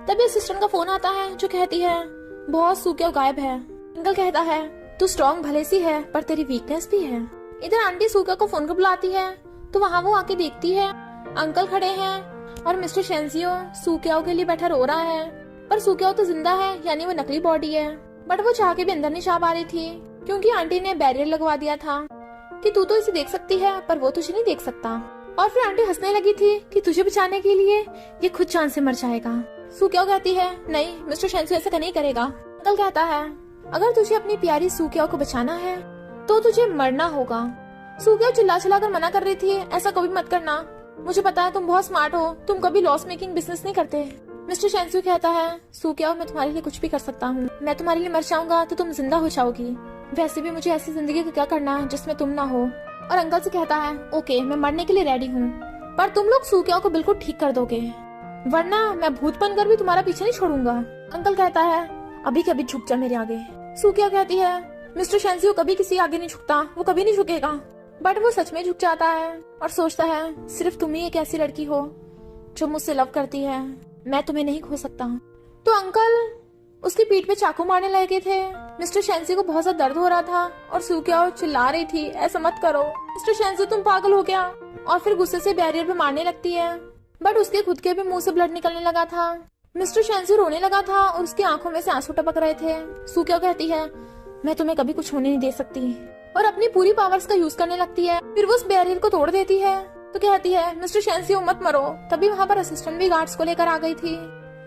तभी असिस्टेंट का फोन आता है जो कहती है, बॉस सूक्याओ गायब है। अंकल कहता है, तू स्ट्रॉन्ग भले सी है पर तेरी वीकनेस भी है। इधर आंटी सूक्याओ को फोन कर बुलाती है तो वहाँ वो आके देखती है अंकल खड़े हैं और मिस्टर शेंजियो सूक्याओ के लिए बैठा रो रहा है, पर सूक्याओ तो जिंदा है, यानी वो नकली बॉडी है। बट वो चाह के भी अंदर नहीं जा पा रही थी क्योंकि आंटी ने बैरियर लगवा दिया था कि तू तो इसे देख सकती है पर वो तुझे नहीं देख सकता। और फिर आंटी हंसने लगी थी कि तुझे बचाने के लिए ये खुद जान से मर जाएगा। सूक्याओ कहती है, नहीं मिस्टर शेंजियो ऐसा नहीं करेगा। अंकल कहता है, अगर तुझे अपनी प्यारी सूक्याओ को बचाना है तो तुझे मरना होगा। सूक्याओ चिल्ला चिल्ला कर मना कर रही थी, ऐसा कभी मत करना, मुझे पता है तुम बहुत स्मार्ट हो, तुम कभी लॉस मेकिंग बिजनेस नहीं करते। मिस्टर शेंजियो कहता है, सूक्याओ मैं तुम्हारे लिए कुछ भी कर सकता हूँ, मैं तुम्हारे लिए मर जाऊंगा तो तुम जिंदा हो जाओगी, वैसे भी मुझे ऐसी जिंदगी का क्या करना है जिसमें तुम ना हो। और अंकल से कहता है, ओके मैं मरने के लिए रेडी हूँ, पर तुम लोग सूक्याओ को बिल्कुल ठीक कर दोगे, वरना मैं भूत बनकर भी तुम्हारा पीछे नहीं छोड़ूंगा। अंकल कहता है, अभी कभी झुक जा मेरे आगे। सूक्याओ कहती है, मिस्टर शेंजियो कभी किसी आगे नहीं झुकता, वो कभी नहीं झुकेगा। बट वो सच में झुक जाता है और सोचता है, सिर्फ तुम ही एक ऐसी लड़की हो जो मुझसे लव करती है, मैं तुम्हें नहीं खो सकता। तो अंकल उसकी पीठ पे चाकू मारने लगे थे। मिस्टर शेंजियो को बहुत ज्यादा दर्द हो रहा था और सूक्याओ चिल्ला रही थी, ऐसा मत करो मिस्टर शेंजियो, तुम पागल हो गया। और फिर गुस्से से बैरियर पे मारने लगती है, बट उसके खुद के भी मुंह से ब्लड निकलने लगा था। मिस्टर शेंजियो रोने लगा था और उसकी आंखों में से आंसू टपक रहे थे। सूक्याओ कहती है, मैं तुम्हें कभी कुछ होने नहीं दे सकती, और अपनी पूरी पावर्स का यूज करने लगती है। फिर वो उस बैरियर को तोड़ देती है तो कहती है, मिस्टर शेंजियो मत मरो। तभी वहाँ पर असिस्टेंट भी गार्ड्स को लेकर आ गई थी।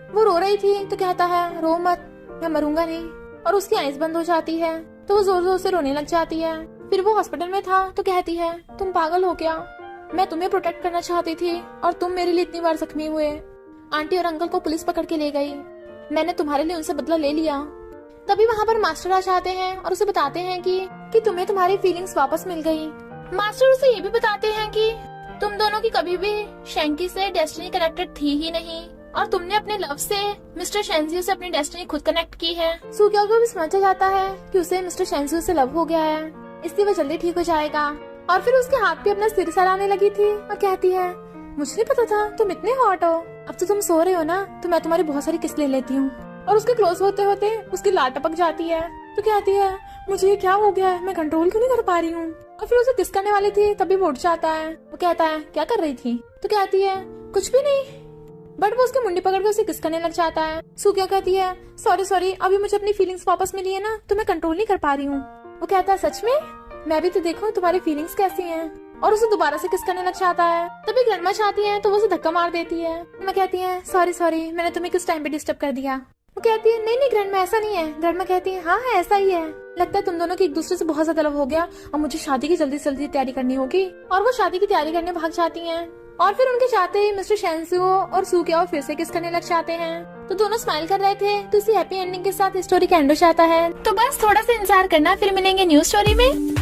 वो रो रही थी तो कहता है, रो मत, मैं मरूंगा नहीं। और उसकी आंखें बंद हो जाती है तो वो जोर जोर से रोने लग जाती है। फिर वो हॉस्पिटल में था तो कहती है, तुम पागल हो क्या, मैं तुम्हें प्रोटेक्ट करना चाहती थी और तुम मेरे लिए इतनी बार जख्मी हुए। आंटी और अंकल को पुलिस पकड़ के ले गई, मैंने तुम्हारे लिए उनसे बदला ले लिया। तभी वहाँ पर मास्टर आ जाते हैं और उसे बताते हैं कि तुम्हें तुम्हारी फीलिंग्स वापस मिल गई। मास्टर उसे ये भी बताते हैं कि तुम दोनों की कभी भी शैंकी से डेस्टिनी कनेक्टेड थी ही नहीं, और तुमने अपने लव से मिस्टर शेंजियो से अपनी डेस्टिनी खुद कनेक्ट की है। सूक्याओ को भी समझ जाता है कि उसे मिस्टर शेंजियो से लव हो गया है, इसलिए वो जल्दी ठीक हो जाएगा। और फिर उसके हाथ पे अपना सिर सराने लगी थी और कहती है, मुझे नहीं पता था तुम इतने हॉट हो, अब तो तुम सो रहे हो ना तो मैं तुम्हारी बहुत सारी किस ले लेती हूँ। और उसके क्लोज होते होते उसकी लार टपक जाती है तो कहती है, मुझे ये क्या हो गया है, मैं कंट्रोल क्यों नहीं कर पा रही हूँ। और फिर उसे किस करने वाली थी तभी वो उठ जाता है। वो कहता है, क्या कर रही थी? तो कहती है, कुछ भी नहीं। बट वो उसकी मुंडी पकड़ के उसे किस करने लग जाता है। सूक्याओ कहती है, सॉरी अभी मुझे अपनी फीलिंग्स वापस मिली है ना तो मैं कंट्रोल नहीं कर पा रही हूँ। वो कहता है, सच में? मैं भी तो देखूं तुम्हारी फीलिंग्स कैसी हैं। और उसे दोबारा से किस करने लग जाता है। तभी ग्रैंडमा चाहती है तो वो उसे धक्का मार देती है। मैं कहती है, सॉरी मैंने तुम्हें किस टाइम पे डिस्टर्ब कर दिया। वो कहती है, नहीं ग्रैंडमा ऐसा नहीं है। ग्रैंडमा कहती है, हाँ ऐसा ही है, लगता है तुम दोनों की एक दूसरे से बहुत ज्यादा लव हो गया और मुझे शादी की जल्दी से जल्दी तैयारी करनी होगी। और वो शादी की तैयारी करने भाग जाती हैं। और फिर उनके चाहते ही मिस्टर शेंजियो और सूक्याओ फिर से किस करने लग जाते हैं। तो दोनों स्माइल कर रहे थे तो इसी हैप्पी एंडिंग के साथ स्टोरी का एंड हो जाता है। तो बस थोड़ा सा इंतजार करना, फिर मिलेंगे न्यू स्टोरी में।